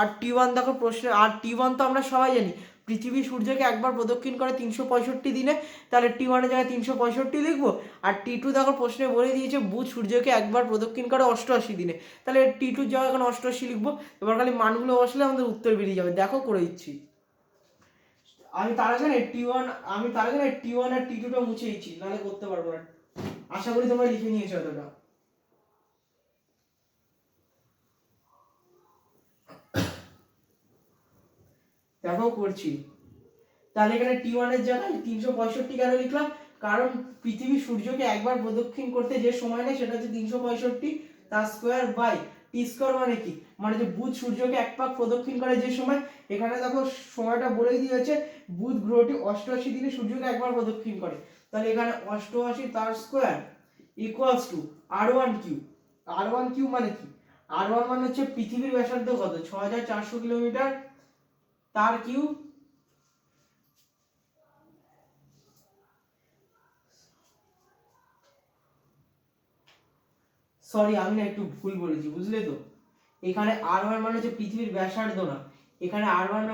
আর টি1 দেখো প্রশ্ন, আর টি1 তো আমরা সবাই জানি পৃথিবী সূর্যকে একবার প্রদক্ষিণ করে 365 দিনে, তাহলে T1 এর জায়গায় 365 লিখবো। আর T2 দেখো প্রশ্নে বলে দিয়েছে বুধ সূর্যকে একবার প্রদক্ষিণ করে 88 দিনে, তাহলে T2 এর জায়গায় এখন 88 লিখবো। এবার খালি মানগুলো বসলে আমাদের উত্তর বেরিয়ে যাবে। দেখো করে দিচ্ছি। আমি তার আগে না T1 আর T2টা মুছে দিচ্ছি, নাহলে করতে পারবো না। আশা করি তোমরা লিখে নিয়েছো এতটা। দেখো করছি। তাহলে এখানে T1 এর জায়গায় 365 কেন লিখলাম? কারণ পৃথিবী সূর্যকে একবার প্রদক্ষিণ করতে যে সময় নেয় সেটা হচ্ছে 365, তার স্কোয়ার বাই টি স্কোয়ার। মানে কি? মানে যে বুধ সূর্যকে এক পাক প্রদক্ষিণ করে যে সময়, এখানে দেখো সময়টা বলেই দিয়েছে বুধ গ্রহটি 88 দিনে সূর্যকে একবার প্রদক্ষিণ করে। তাহলে এখানে 88 তার square equals to R1 cube. R1 cube মানে কি? R1 মানে হচ্ছে পৃথিবীর ব্যাসার্ধ কত, 6400 কিলোমিটার, তার কিউব সরি আমি না একটু ভুল বলেছি, বুঝলে তো। এখানে R1 মানে হচ্ছে পৃথিবীর ব্যাসার্ধ না, এখানে R1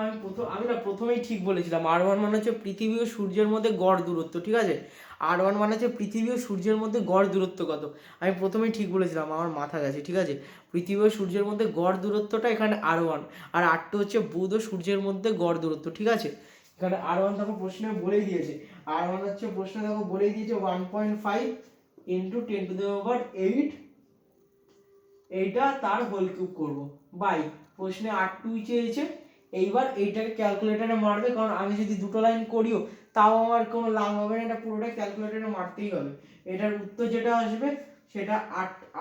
আমি না প্রথমেই ঠিক বলেছিলাম। R1 মানে হচ্ছে পৃথিবী ও সূর্যের মধ্যে গড় দূরত্ব, ঠিক আছে। R1 মানে হচ্ছে পৃথিবী ও সূর্যের মধ্যে গড় দূরত্ব কত, আমি প্রথমেই ঠিক বলেছিলাম, আমার মাথা গেছে, ঠিক আছে। পৃথিবী ও সূর্যের মধ্যে গড় দূরত্বটা এখানে R1, আর R2 হচ্ছে বুধ ও সূর্যের মধ্যে গড় দূরত্ব, ঠিক আছে। এখানে R1 দেখো প্রশ্নে বলেই দিয়েছে, R1 হচ্ছে প্রশ্নে দেখো বলেই দিয়েছে 1.5 ইন্টু 10⁸ এইটা তার হোল কিউব করব বাই প্রশ্নে R2 চেয়েছে। এইবার এইটাকে ক্যালকুলেটরে মারবে, কারণ আমি যদি দুটো লাইন করিও তাও আমার কোনো লাভ হবে না, এটা পুরোটা ক্যালকুলেটরে মারতেই হবে। এটার উত্তর যেটা আসবে সেটা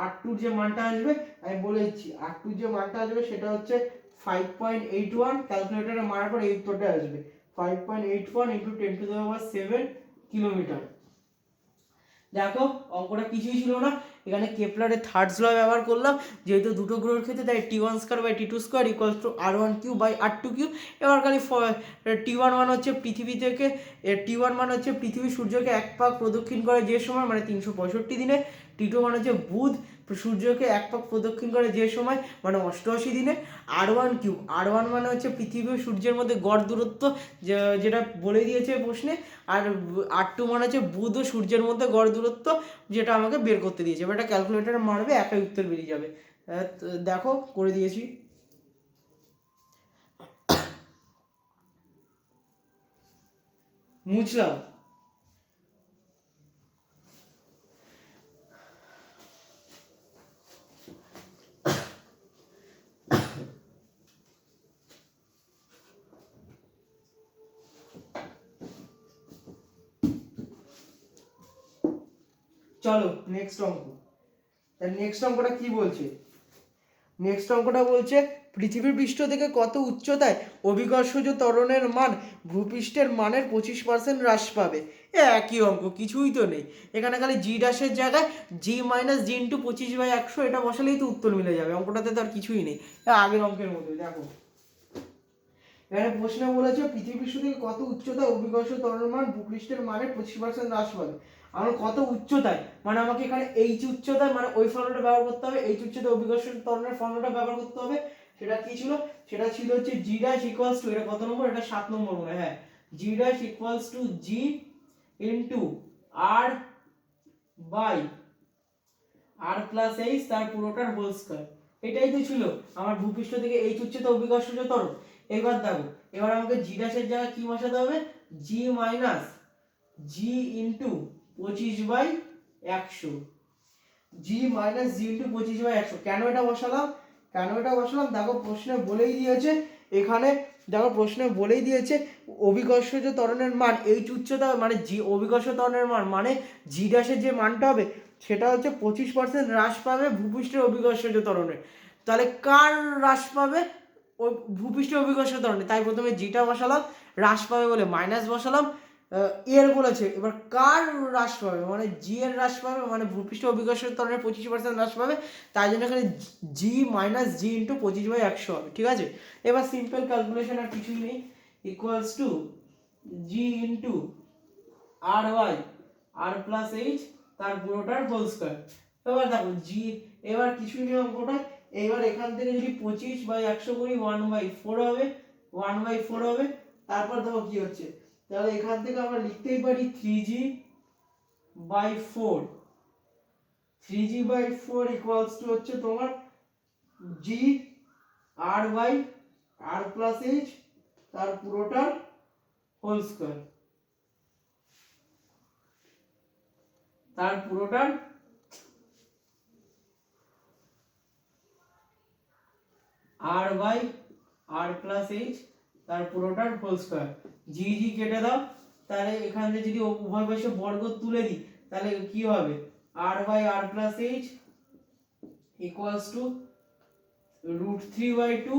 R2 যে মানটা আসবে, আমি বলে দিচ্ছি R2 যে মানটা আসবে সেটা হচ্ছে 5.81। ক্যালকুলেটরে মারার পর এই উত্তরটা আসবে 5.81 ইন্টু 10⁷ কিলোমিটার। দেখো অঙ্কটা কিছুই ছিল না, এখানে কেপলারের থার্ডস ল ব্যবহার করলাম, যেহেতু দুটো গ্রহের ক্ষেত্রে, তাই T1 square by T2 square equals to R1 cube by R2 cube. এবার খালি T1 মানে হচ্ছে পৃথিবী থেকে, T1 মানে হচ্ছে পৃথিবী সূর্যকে এক পাক প্রদক্ষিণ করে যে সময়, মানে 365 দিনে। T2 মানে হচ্ছে বুধ সূর্যকে এক পাক প্রদক্ষিণ করে যে সময়, মানে 88 দিনে। R1 কিউব, R1 মানে হচ্ছে পৃথিবী ও সূর্যের মধ্যে গড় দূরত্ব, যেটা বলে দিয়েছে প্রশ্নে। আর R2 মানে হচ্ছে বুধ ও সূর্যের মধ্যে গড় দূরত্ব, যেটা আমাকে বের করতে দিয়েছে। এবার এটা ক্যালকুলেটরে মারবে, একই উত্তর বেরিয়ে যাবে। দেখো করে দিয়েছি। মুছলাম। চলো নেক্সট অঙ্ক। নেক্সট অঙ্কটা কি বলছে? নেক্সট অঙ্কটা বলছে পৃথিবীর পৃষ্ঠ থেকে কত উচ্চতায় অভিকর্ষজ ত্বরণের মান ভূপৃষ্ঠের মানের 25% হ্রাস পাবে। একই অঙ্ক, কিছুই তো নেই। এখানে খালি জি ড্যাশের জায়গায় জি মাইনাস জি ইন্টু 25/100 এটা বসালেই তো উত্তর মিলে যাবে। অঙ্কটাতে তো আর কিছুই নেই, আগের অঙ্কের মতোই। দেখো এখানে প্রশ্ন বলেছে পৃথিবী পৃষ্ঠ থেকে কত উচ্চতায় অভিকর্ষ ত্বরণের মান ভূপৃষ্ঠের মানের 25% হ্রাস পাবে। আমার কত উচ্চতায়, মানে আমাকে এখানে এইচ উচ্চতায়, মানে ওই ফর্মুলাটা ব্যবহার করতে হবে। এইচ উচ্চতায় অভিকর্ষ ত্বরণের ফর্মুলাটা ব্যবহার করতে হবে। সেটা কি ছিল? সেটা ছিল হচ্ছে জি ড্যাশ ইকুয়ালস টু, এটা কত নম্বর, এটা 7 নম্বর মনে হয়, হ্যাঁ। G dash equals to G into R by R plus H তার পুরোটার হোল স্কয়ার। এটাই তো ছিল আমার ভূপৃষ্ঠ থেকে এইচ উচ্চতা অভিকর্ষজ ত্বরণ। এবার দেখো, এবার আমাকে জি ড্যাশের জায়গায় কি বসাতে হবে? জি মাইনাস জি ইন্টু 25/100। জি মাইনাস জি ইন্টু 25/100। কেন এটা বসালাম? দেখো প্রশ্নে বলেই দিয়েছে, এখানে দেখো প্রশ্নে বলেই দিয়েছে অভিকর্ষজ ত্বরণের মান এইচ উচ্চতা, মানে জি অভিকর্ষ ত্বরণের মান, মানে জি ড্যাশের যে মানটা হবে সেটা হচ্ছে 25% হ্রাস পাবে ভূপৃষ্ঠের অভিকর্ষজ ত্বরণের। তাহলে কার হ্রাস পাবে? ওই ভূপৃষ্ঠের অভিকর্ষ ত্বরণে। তাই প্রথমে জিটা বসালাম, হ্রাস পাবে বলে মাইনাস বসালাম। এর বলেছে এবার কার হ্রাস পাবে, মানে জি এর হ্রাস পাবে, মানে ভূপৃষ্ঠ অভিকর্ষ ত্বরণের 25% হ্রাস পাবে। তাই জন্য এখানে জি মাইনাস জি ইন্টু 25/100 হবে, ঠিক আছে। এবার সিম্পল ক্যালকুলেশন, আর কিছুই নেই। Equals to G into R Y R plus H তার পুরোটার হোল স্কয়ার। এবার দেখো জি, এবার কিছুই নেই অঙ্কটা। এবার এখান থেকে যদি 25/100 করি 1/4 হবে, 1/4 হবে। তারপর দেখো কি হচ্ছে, তাহলে এখান থেকে আমরা লিখতেই পারি 3g/4, 3g/4 ইকুয়ালস টু হচ্ছে তোমার g r/r+h তার পুরোটার হোল স্কয়ার, তার পুরোটার r/r+h তার পুরোটার হোল স্কয়ার। জি জি কেটে দাও, তাহলে এখান থেকে যদি উভয় পাশে বর্গ তুলে দিই তাহলে কি হবে, r/r+h ইকুয়ালস টু √3/2।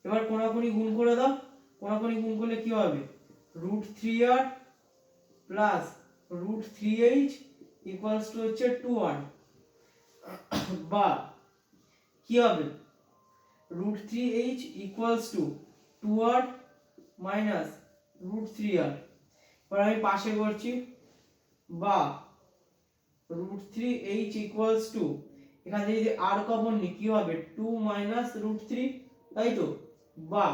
এবার কোণাকুণি গুণ করে দাও, কোণাকুণি গুণ করলে কি হবে, √3r plus √3h equals to হচ্ছে 2r, বা কি হবে, √3h equals to 2r minus √3r। এবার আমি পাশে করছি, বা √3h ইকুয়ালস টু, এখান থেকে যদি r কমন নিই কি হবে, 2 মাইনাস √3, তাই তো, বা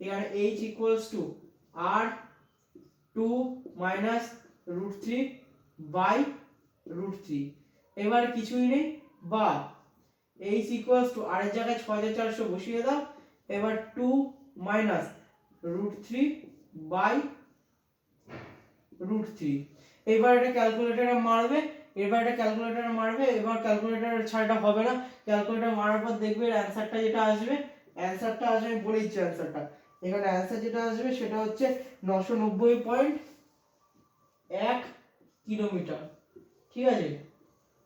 এখানে h equals to r 2 minus √3 by √3। এবার কিছুই নেই, বা h ইকুয়ালস টু r এর জায়গায় 6400 বসিয়ে দাও, এবার 2 মাইনাস √3 বাই √3। এবার এটা ক্যালকুলেটরে মারবে, এবার ছাড়াটা হবে না, ক্যালকুলেটর মারার পর দেখবে অ্যানসারটা যেটা আসবে, আমি বলে দিচ্ছি অ্যানসারটা। এখানে অ্যানসার যেটা আসবে সেটা হচ্ছে 990.1 কিলোমিটার, ঠিক আছে,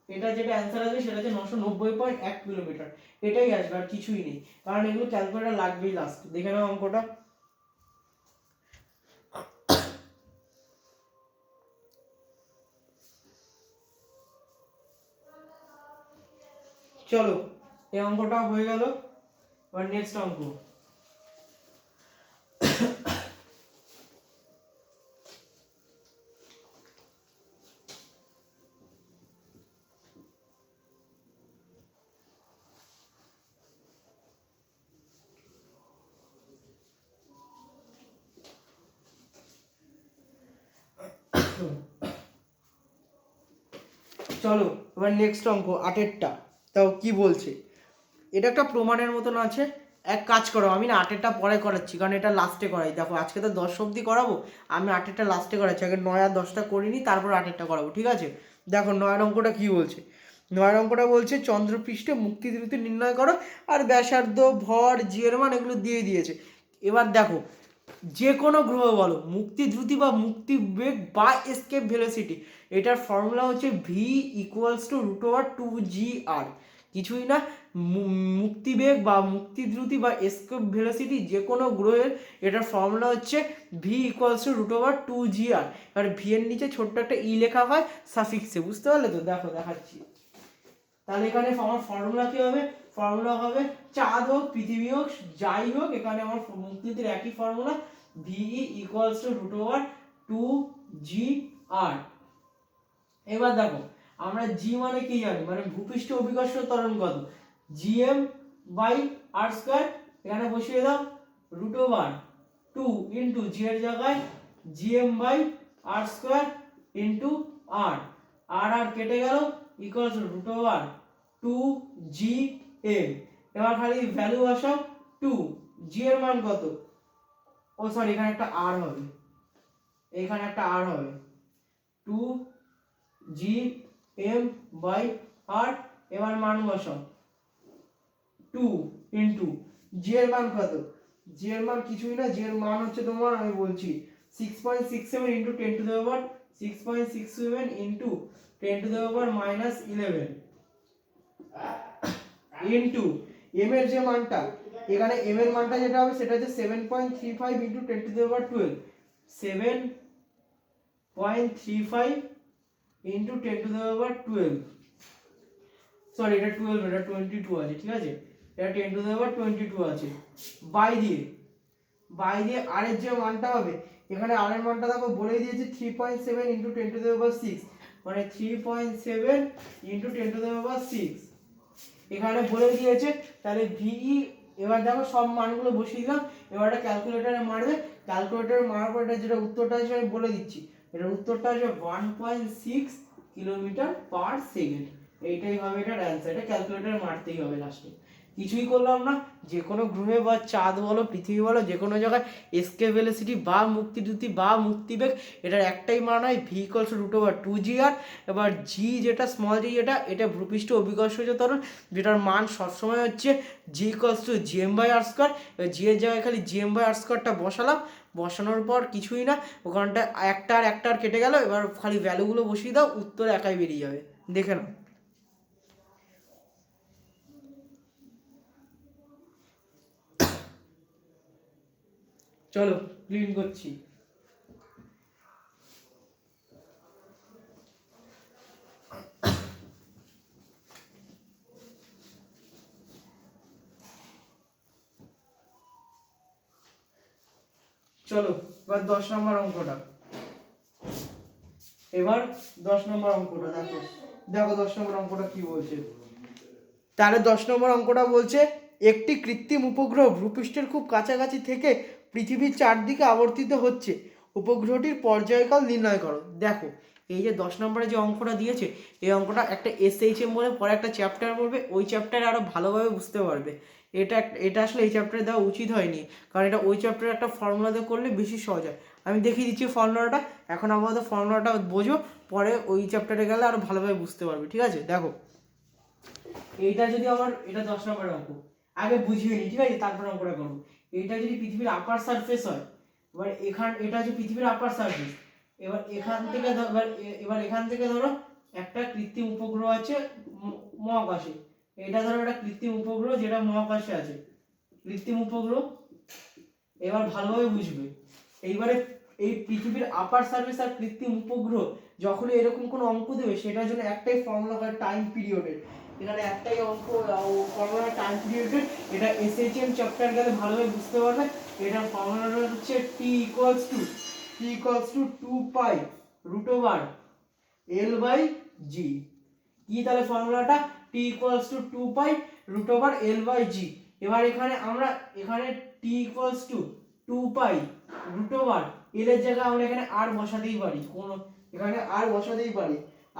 এটা যেটা অ্যানসার আসবে সেটা হচ্ছে 990.1 কিলোমিটার, এটাই আসবে আর কিছুই নেই, কারণ এগুলো ক্যালকুলেটর লাগবেই লাস্ট। দেখে নাও অঙ্কটা, চলো এই অঙ্কটা হয়ে গেল। এবার নেক্সট অঙ্ক, চলো এবার নেক্সট অঙ্ক 8এরটা। তাও কি বলছে, এটা একটা প্রমাণের মতন আছে, এক কাজ করো, আমি না 8এরটা পরে করাচ্ছি, কারণ এটা লাস্টে করাই। দেখো আজকে তো 10 অবধি করাবো, আমি 8এরটা লাস্টে করাচ্ছি, আগে 9 আর 10টা করিনি, তারপর 8এরটা করাবো, ঠিক আছে। দেখো 9 অঙ্কটা কি বলছে, 9 অঙ্কটা বলছে চন্দ্রপৃষ্ঠে মুক্তি দ্রুতি নির্ণয় করো, আর ব্যাসার্ধ, ভর, জি এর মান এগুলো দিয়ে দিয়েছে। এবার দেখো যে কোনো গ্রহ বলো, মুক্তি দ্রুতি বা মুক্তি বেগ বা এসকেপ ভেলোসিটি, এটার ফর্মুলা হচ্ছে ভি ইকুয়ালস টু √2gr, কিছুই না, মুক্তিবেগ বা মুক্তি দ্রুতি বা এসকেপ ভেলোসিটি যে কোনো গ্রহের, এটার ফর্মুলা হচ্ছে ভি ইকুয়ালস টু √2gr। এবার ভি এর নিচে ছোট্ট একটা ই লেখা হয় সাফিক্সে, বুঝতে পারলে তো, দেখো দেখাচ্ছি। তাহলে এখানে আমার ফর্মুলা কি হবে, ফর্মুলা হবে চাঁদ হোক পৃথিবী হোক যাই হোক, এখানে আমার মুক্তির একই ফর্মুলা, ভিই ইকুয়ালস টু √2gr। এবার দেখো আমরা জি মানে কি জানি, মানে ভূপৃষ্ঠ অভিকর্ষ ত্বরণ কত, gm বাই r স্কয়ার, এখানে বসিয়ে দাও √2 ইনটু জি এর জায়গায় gm by r square into r, আর কেটে গেল, ইকুয়ালস টু √2gm। এবার খালি ভ্যালু বসাও, 2 জি এর মান কত, ও সরি এখানে একটা r হবে, এখানে একটা r হবে, 2gm বাই r। এবার মান বসাও, 2 ইনটু জি এর মান কত, জি এর মান কিছুই না, জি এর মান হচ্ছে তোমার, আমি বলছি 6.67 into 10 to the power 6.67 into 10 to the power -11 into m এর যে মানটা, এখানে m এর মানটা যেটা হবে সেটা হচ্ছে 7.35 into 10 to the power 12, 7.35 into 10 to the power 12, sorry এটা 12 এটা 22 আছে, ঠিক আছে, এটা 10 টু দ্য পাওয়ার 22 আছে, বাই দিয়ে আর এর যে মানটা হবে, এখানে আর এর মানটা দেখো বলেই দিয়েছি 3.7 ইনটু 10 টু দ্য পাওয়ার 6, মানে 3.7 ইনটু 10 টু দ্য পাওয়ার 6 এখানে বলে দিয়েছে। তাহলে ভিই, এবার দেখো সব মানগুলো বসিয়ে দিলাম, এবার এটা ক্যালকুলেটরে মারবে, ক্যালকুলেটর মারার পর এটা যেটা উত্তরটা আছে আমি বলে দিচ্ছি, এটার উত্তরটা আসবে 1.6 কিলোমিটার পার সেকেন্ড। এইটাই হবে এটার অ্যান্সার। এটা ক্যালকুলেটর মারতেই হবে লাস্টে, কিছুই করলাম না। যে কোনো গ্রহে বা চাঁদ বলো পৃথিবী বলো যে কোনো জায়গায় এসকে ভেলোসিটি বা মুক্তিদ্রুতি বা মুক্তিবেগ এটার একটাই মান হয় v equals to root over 2gr। এবার জি যেটা স্মল জি যেটা এটা ভূপৃষ্ঠ অভিকর্ষজ ত্বরণ, যেটার মান সবসময় হচ্ছে G equals to GM by R square. G এর জায়গায় খালি জিএম বাই আর স্কোয়ারটা বসালাম, বসানোর পর কিছুই না, ওখানটা একটা আর কেটে গেল। এবার খালি ভ্যালুগুলো বসিয়ে দাও, উত্তর একাই বেরিয়ে যাবে। দেখে নাও। চলো ক্লিন করছি। চলো এবার 10 নম্বর অঙ্কটা, এবার 10 নম্বর অঙ্কটা দেখো। দেখো 10 নম্বর অঙ্কটা কি বলছে। তাহলে 10 নম্বর অঙ্কটা বলছে একটি কৃত্রিম উপগ্রহ ভূপৃষ্ঠের খুব কাছাকাছি থেকে পৃথিবীর চারদিকে আবর্তিত হচ্ছে, উপগ্রহটির পর্যায়কাল নির্ণয় করো। দেখো এই যে 10 নম্বরে যে অঙ্কটা দিয়েছে, এই অঙ্কটা একটা এসএইচএম বলে পরে একটা চ্যাপ্টার পড়বে, ওই চ্যাপ্টারে আরও ভালোভাবে বুঝতে পারবে। এটা আসলে এই চ্যাপ্টারে দেওয়া উচিত হয়নি, কারণ এটা ওই চ্যাপ্টারে একটা ফর্মুলাতে করলে বেশি সহজ হয়। আমি দেখিয়ে দিচ্ছি ফর্মুলাটা, এখন আপাতত ফর্মুলাটা বোঝো, পরে ওই চ্যাপ্টারে গেলে আরও ভালোভাবে বুঝতে পারবে। ঠিক আছে, দেখো এইটা যদি আমার, এটা 10 নম্বরের অঙ্ক, আগে বুঝিয়ে নিই ঠিক আছে, তারপর অঙ্কটা করবো। এইটা যদি পৃথিবীর আপার সারফেস হয়, এবার এটা হচ্ছে পৃথিবীর আপার সারফেস। এবার এখান থেকে এবার এখান থেকে ধরো একটা কৃত্রিম উপগ্রহ আছে মহাকাশে। এটা ধরো একটা কৃত্রিম উপগ্রহ যেটা মহাকাশে আছে, কৃত্রিম উপগ্রহ। এবার ভালোভাবে বুঝবে, এইবারে এই পৃথিবীর আপার সারফেস আর কৃত্রিম উপগ্রহ যখনই এরকম কোনো অঙ্ক দেবে, সেটার জন্য একটাই ফর্মুলা হয় টাইম পিরিয়ডের। এখানে একটাই অঙ্ক ফর্মুলা টাইম পিরিয়ডের, এটা এসএইচএম চ্যাপ্টার গেলে ভালোভাবে বুঝতে পারবে। এটার ফর্মুলাটা হচ্ছে T equals to 2 pi root over L by G. কি তাহলে ফর্মুলাটা, T equals to 2 pi root over L by G. এবার এখানে T equals to 2 pi root over L এর জায়গায় আমরা এখানে আর বসাতেই পারি, এখানে আর বসাতেই পারি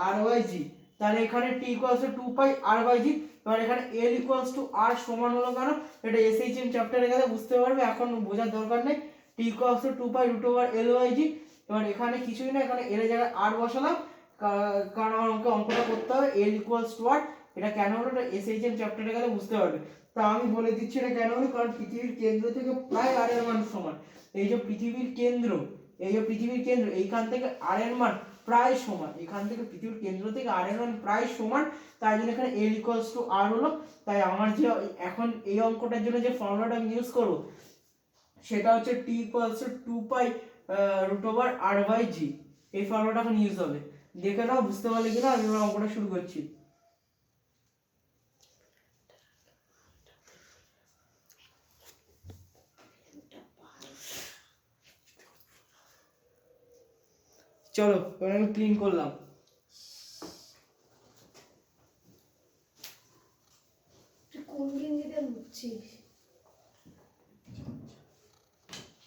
আর বাই জি। তাহলে এখানে T equals to 2 pi R by G. এবার এখানে এল ইকুয়ালস টু আর সমান হলো কেন, এটা এসএইচএম চ্যাপ্টারে গেলে বুঝতে পারবে, এখন বোঝার দরকার নেই। T equals to 2 pi root over L by G. এবার এখানে কিছুই না, এখানে এল এর জায়গায় আর বসালাম, কারণ আমার অঙ্কটা করতে হবে এল ইকুয়ালস টু আর। এটা কেন হলো, এটা এসএইচএম চ্যাপ্টারে গেলে বুঝতে পারবে। তা আমি বলে দিচ্ছি এটা কেন হলো, কারণ পৃথিবীর কেন্দ্র থেকে প্রায় আর এর মান সমান। এই যে পৃথিবীর কেন্দ্র, এইখান থেকে আর এর মান প্রায় সমান, এখান থেকে পৃথিবীর কেন্দ্র থেকে আর এর মান প্রায় সমান, তাই জন্য এখানে এল ইকুয়ালস টু আর হলো। তাই আমার যে এখন এই অঙ্কটার জন্য যে ফর্মুলাটা আমি ইউজ করব, সেটা হচ্ছে T equals to 2 pi root over R by G. এই ফর্মুলাটা এখন ইউজ হবে। দেখে নাও বুঝতে পারলে কিনা, আমি অঙ্কটা শুরু করছি। চলো এবার আমি ক্লিন করলাম।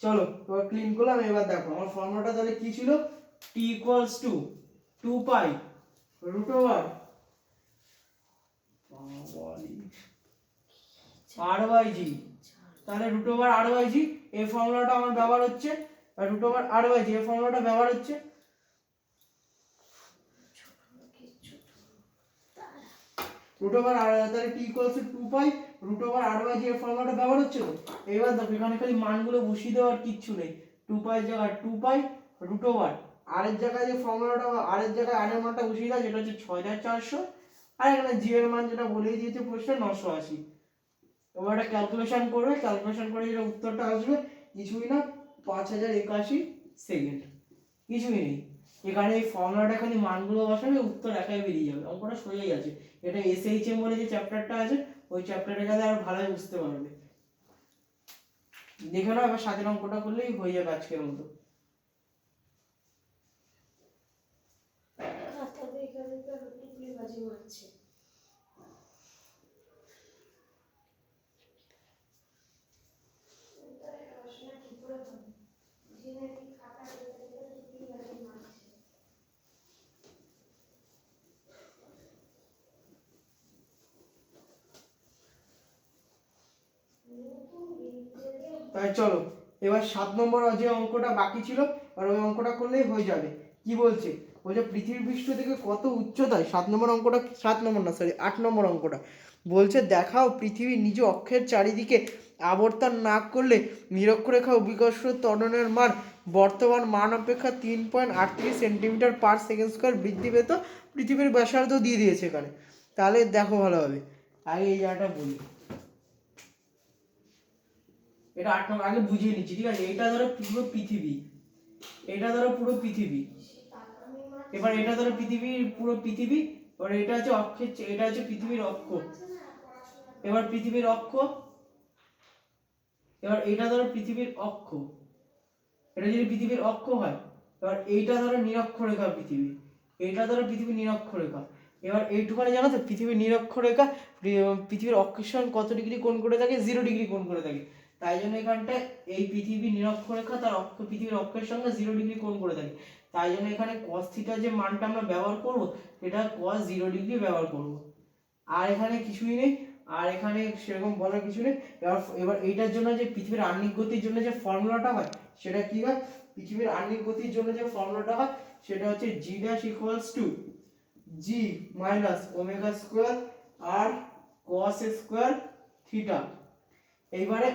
চলো এবার ক্লিন করলাম। এবার দেখো আমার ফর্মুলাটা তাহলে কি ছিল, T equals to 2 pi root over R by G. তাহলে root over R by G এই ফর্মুলাটা আমার ব্যবহার হচ্ছে, root over R by G এই ফর্মুলাটা ব্যবহার হচ্ছে। রুট ওভার আর, তাহলে T equals to 2 pi root over R by G এর ফর্মুলাটা ব্যবহার হচ্ছে তো। এবার দেখো এখানে খালি মানগুলো বসিয়ে দেওয়ার কিচ্ছু নেই, 2 পাই জায়গায় 2 পাই রুট ওভার আর এর জায়গায় যে ফর্মুলাটা, আর এর জায়গায় আর এর মানটা বসিয়ে দাও, যেটা হচ্ছে 6400, আর এখানে জি এর মান যেটা বলেই দিয়েছে প্রশ্নে 980। এবার এটা ক্যালকুলেশন করবে, ক্যালকুলেশন করে যেটা উত্তরটা আসবে কিছুই না 5081 সেকেন্ড, কিছুই নেই। এখানে এই ফর্মুলাটা খালি মানগুলো বসাবে, উত্তর একাই বেরিয়ে যাবে, অঙ্কটা সোজাই আছে। এটা এসএইচএম বলে যে চ্যাপ্টারটা আছে, ওই চ্যাপ্টারে গেলে আরো ভালোই বুঝতে পারবে। দেখে নাও এবার সাতের অঙ্কটা করলেই হয়ে যাবে আজকের মতো। চলো এবার 7 নম্বর যে অঙ্কটা বাকি ছিল আর ওই অঙ্কটা করলেই হয়ে যাবে। কি বলছে, বলছে পৃথিবী পৃষ্ঠ থেকে কত উচ্চতায়, 7 নম্বর অঙ্কটা, 7 নম্বর না সরি 8 নম্বর অঙ্কটা বলছে দেখাও পৃথিবী নিজ অক্ষের চারিদিকে আবর্তন না করলে নিরক্ষরেখা অভিকর্ষ ত্বরণের মান বর্তমান মান অপেক্ষা 3.38 সেন্টিমিটার পার সেকেন্ড স্কোয়ার বৃদ্ধি পেত। পৃথিবীর ব্যাসার্ধ দিয়ে দিয়েছে এখানে, তাহলে দেখো ভালোভাবে। আগে এই জায়গাটা বলি, এটা 8 নম্বর আগে বুঝিয়ে নিচ্ছি, ঠিক আছে। এটা ধরো পুরো পৃথিবী, এটা ধরো পুরো পৃথিবী, এবার এটা ধরো পৃথিবীর পুরো পৃথিবী, এবার এটা হচ্ছে অক্ষের, এটা হচ্ছে পৃথিবীর অক্ষ, এবার পৃথিবীর অক্ষ, এবার এটা ধরো পৃথিবীর অক্ষ, এটা যদি পৃথিবীর অক্ষ হয়, এবার এইটা ধরো নিরক্ষরেখা পৃথিবী, এইটা ধরো পৃথিবীর নিরক্ষরেখা। এবার এইটুখানে জানো তো পৃথিবীর নিরক্ষরেখা পৃথিবীর অক্ষের সঙ্গে কত ডিগ্রি কোণ করে থাকে, 0 ডিগ্রি কোণ করে থাকে। তাই জন্য এখানটায় এই পৃথিবীর নিরক্ষরেখা তার অক্ষ, পৃথিবীর অক্ষের সঙ্গে 0 ডিগ্রি কোণ করে থাকে। তাই জন্য এখানে cos থিটা যে মানটা আমরা ব্যবহার করব সেটা cos 0 ডিগ্রি ব্যবহার করব। আর এখানে কিছুই নেই, আর এখানে সেরকম বলার কিছু নেই। এবার এইটার জন্য যে পৃথিবীর আহ্নিক গতির জন্য যে ফর্মুলাটা হয় সেটা কি হয়, পৃথিবীর আহ্নিক গতির জন্য যে ফর্মুলাটা হয় সেটা হচ্ছে g dash equals to g minus omega square r cos square theta. এইবারে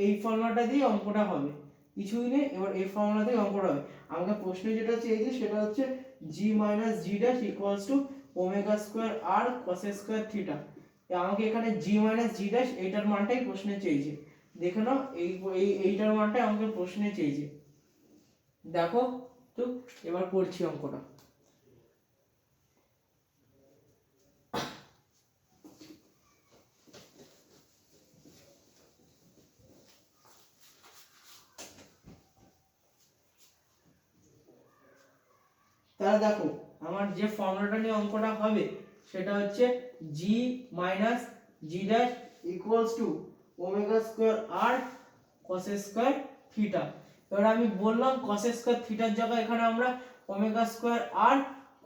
এই ফর্মুলাটা দিয়ে অঙ্কটা হবে, কিছুই নেই। এবার এই ফর্মুলা দিয়ে অঙ্কটা হবে। আমাকে প্রশ্নে যেটা চেয়েছে সেটা হচ্ছে g minus g dash equals to omega square r cos square theta. আমাকে এখানে g মাইনাস g ড্যাশ এইটার মানটাই প্রশ্নে চেয়েছে। দেখে নাও এইটার মানটাই আমাকে প্রশ্নে চেয়েছে। দেখো তো এবার করছি অঙ্কটা। তাহলে দেখো আমার যে ফর্মুলাটা নিয়ে অঙ্কটা হবে সেটা হচ্ছে g minus g dash equals to omega square r cos square theta. এবার আমি বললাম cos স্কোয়ার থিটার জায়গায় এখানে আমরা omega square r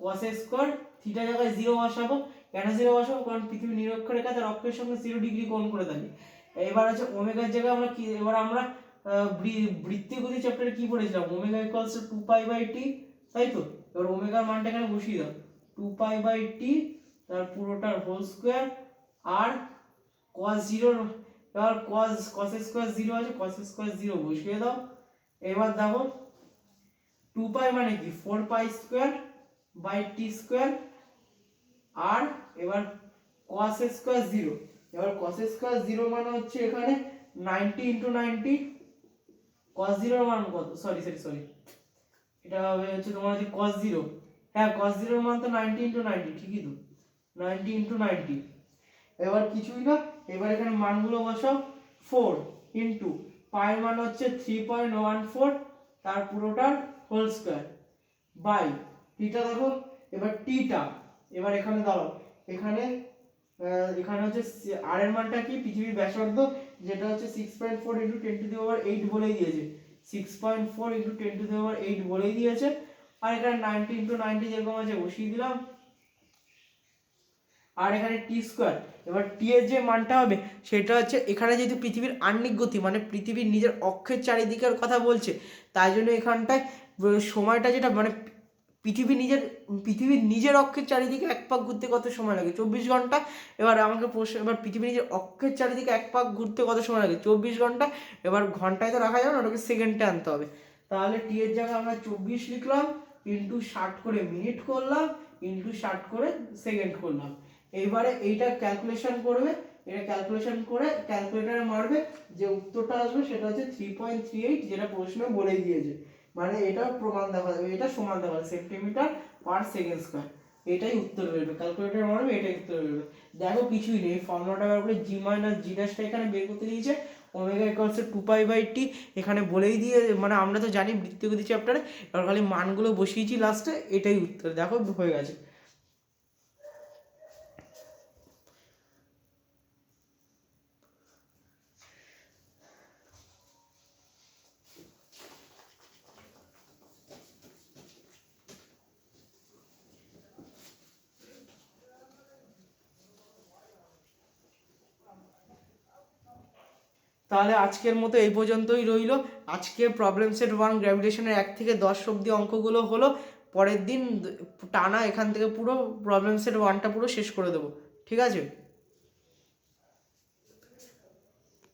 cos square থিটার জায়গায় 0 বসাবো। কেন 0 বসাবো, কারণ পৃথিবী নিরক্ষরেখা তার অক্ষের সঙ্গে 0 ডিগ্রি কোণ করে থাকে। এবার আছে ওমেগার জায়গায় আমরা কি, এবার আমরা বৃত্তীয় গতি চ্যাপ্টারে কি পড়েছিলাম, omega equals to 2 pi by T, তাই তো। এবার ওমেগার মানটা এখানে বসিয়ে দাও, 2 পাই বাই টি তার পুরোটার হোল স্কোয়ার আর cos 0, এবার cos স্কোয়ার 0 আছে, cos স্কোয়ার 0 বসিয়ে দাও। এবার দেখো 2 পাই মানে কি 4 pi square by T square আর এবার cos স্কোয়ার 0, এবার cos স্কোয়ার 0 মানে হচ্ছে এখানে 90 ইনটু 90, cos 0 এর মান কত, সরি এটা হবে হচ্ছে তোমার যে cos 0, হ্যাঁ cos 0 এর মান তো 90 ইনটু 90, ঠিকই তো 90 ইনটু 90। এবার কিছুই না, এবার এখানে মানগুলো বসাও, 4 ইনটু পাই মান হচ্ছে 3.14 তার পুরোটার হোল স্কয়ার বাই টিটা। দেখো এবার টিটা, এবার এখানে দাও, এখানে এখানে হচ্ছে আর এর মানটা কি, পৃথিবীর ব্যাসার্ধ যেটা হচ্ছে 6.4 ইনটু 10 টু দি পাওয়ার 8 বলেই দিয়েছে, 6.4 ইনটু 10 টু দি পাওয়ার 8 বলেই দিয়েছে। আর এখানে 90 ইনটু 90 যেরকম আছে বসিয়ে দিলাম, আর এখানে টি স্কোয়ার। এবার টি এর যে মানটা হবে সেটা হচ্ছে এখানে যেহেতু পৃথিবীর আহ্নিক গতি মানে পৃথিবীর নিজের অক্ষের চারিদিকের কথা বলছে, তাই জন্য এখানটায় সময়টা যেটা মানে পৃথিবীর নিজের অক্ষের চারিদিকে এক পাক ঘুরতে কত সময় লাগে, 24 ঘন্টা। এবার আমাকে প্রশ্ন, এবার পৃথিবীর নিজের অক্ষের চারিদিকে এক পাক ঘুরতে কত সময় লাগে, 24 ঘন্টা। এবার ঘন্টায় তো রাখা যাবে না, ওটাকে সেকেন্ডে আনতে হবে। তাহলে টি এর জায়গায় আমরা 24 লিখলাম, ইন্টু 60 করে মিনিট করলাম, ইন্টু 60 করে সেকেন্ড করলাম। এইবারে এইটা ক্যালকুলেশন করবে, এটা ক্যালকুলেশন করে ক্যালকুলেটরে মারবে, যে উত্তরটা আসবে সেটা হচ্ছে 3.38, যেটা প্রশ্ন বলেই দিয়েছে। মানে এটা প্রমাণ দেখা যাবে, এটা সমান দেখা যাবে সেন্টিমিটার পার সেকেন্ড স্কয়ার, এটাই উত্তর বেরোবে। ক্যালকুলেটরে মারবে এটাই উত্তর বেরোবে। দেখো কিছুই নেই, ফর্মুলাটা বের করে জি মাইনাস জি ড্যাশটা এখানে বের করতে দিয়েছে, omega equals to 2 pi by T এখানে বলেই দিয়ে, মানে আমরা তো জানি বৃত্তীয় গতি চ্যাপ্টারে, এবার খালি মানগুলো বসিয়েছি লাস্টে, এটাই উত্তর। দেখো হয়ে গেছে। তাহলে আজকের মতো এই পর্যন্তই রইলো। আজকে প্রবলেম সেট 1 গ্র্যাভিটেশনের 1 থেকে 10 অবধি অঙ্কগুলো হলো। পরের দিন টানা এখান থেকে পুরো প্রবলেম সেট 1টা পুরো শেষ করে দেবো, ঠিক আছে?